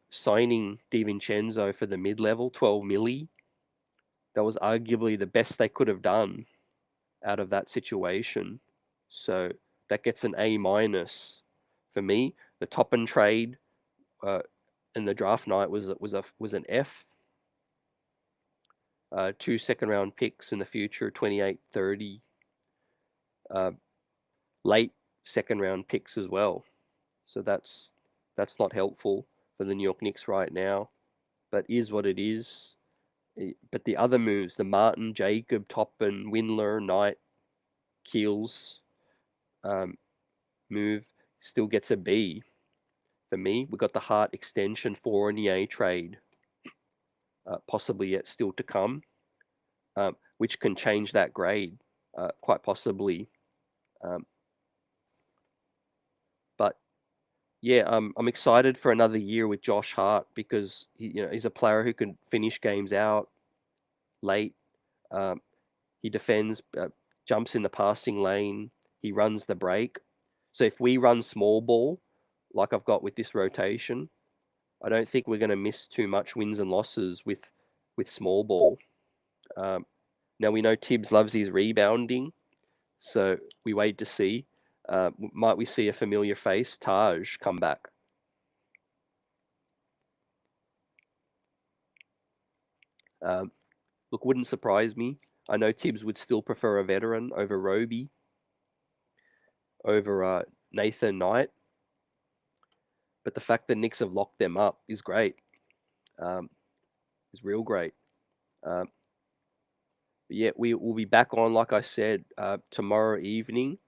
signing DiVincenzo for the mid-level, 12 milli, that was arguably the best they could have done out of that situation. So that gets an A- for me. The Toppin trade in the draft night was an F. 2 second-round picks in the future, 28, 30. Late second-round picks as well. So that's not helpful for the New York Knicks right now, but is what it is. But the other moves, the Martin, Jacob, Toppin, Windler, Knight, Keels move, still gets a B. For me, we got the HART extension for in the A trade, possibly yet still to come, which can change that grade quite possibly. But yeah, I'm excited for another year with Josh Hart because he's a player who can finish games out late. He defends, jumps in the passing lane. He runs the break. So if we run small ball, like I've got with this rotation, I don't think we're going to miss too much wins and losses with small ball. Now we know Tibbs loves his rebounding, so we wait to see. Might we see a familiar face, Taj, come back? Look, wouldn't surprise me. I know Tibbs would still prefer a veteran over Roby, over Nathan Knight. But the fact that Knicks have locked them up is great. Is real great. But yeah, we will be back on, like I said, tomorrow evening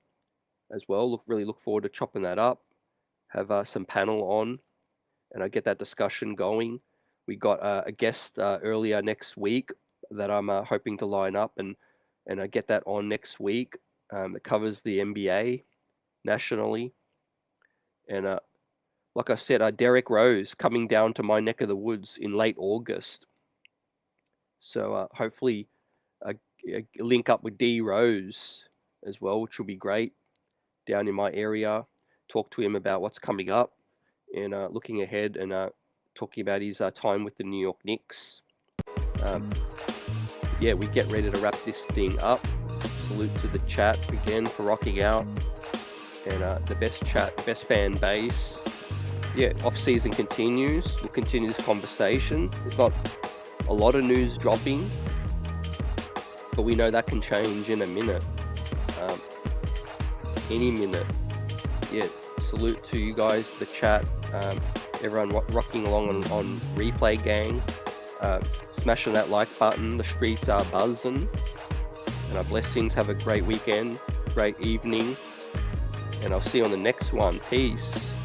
as well. Really look forward to chopping that up. Have some panel on, and I get that discussion going. We got a guest earlier next week that I'm hoping to line up, and I get that on next week. That covers the NBA nationally, and like I said, Derek Rose coming down to my neck of the woods in late August. So hopefully link up with D Rose as well, which will be great down in my area. Talk to him about what's coming up and looking ahead, and talking about his time with the New York Knicks. Yeah, we get ready to wrap this thing up. Salute to the chat again for rocking out, and the best chat, best fan base. Yeah, off season continues. We'll continue this conversation. There's not a lot of news dropping, but we know that can change in a minute, any minute. Yeah, salute to you guys, the chat, everyone rocking along on Replay Gang, smashing that like button. The streets are buzzing, and our blessings. Have a great weekend, great evening, and I'll see you on the next one. Peace.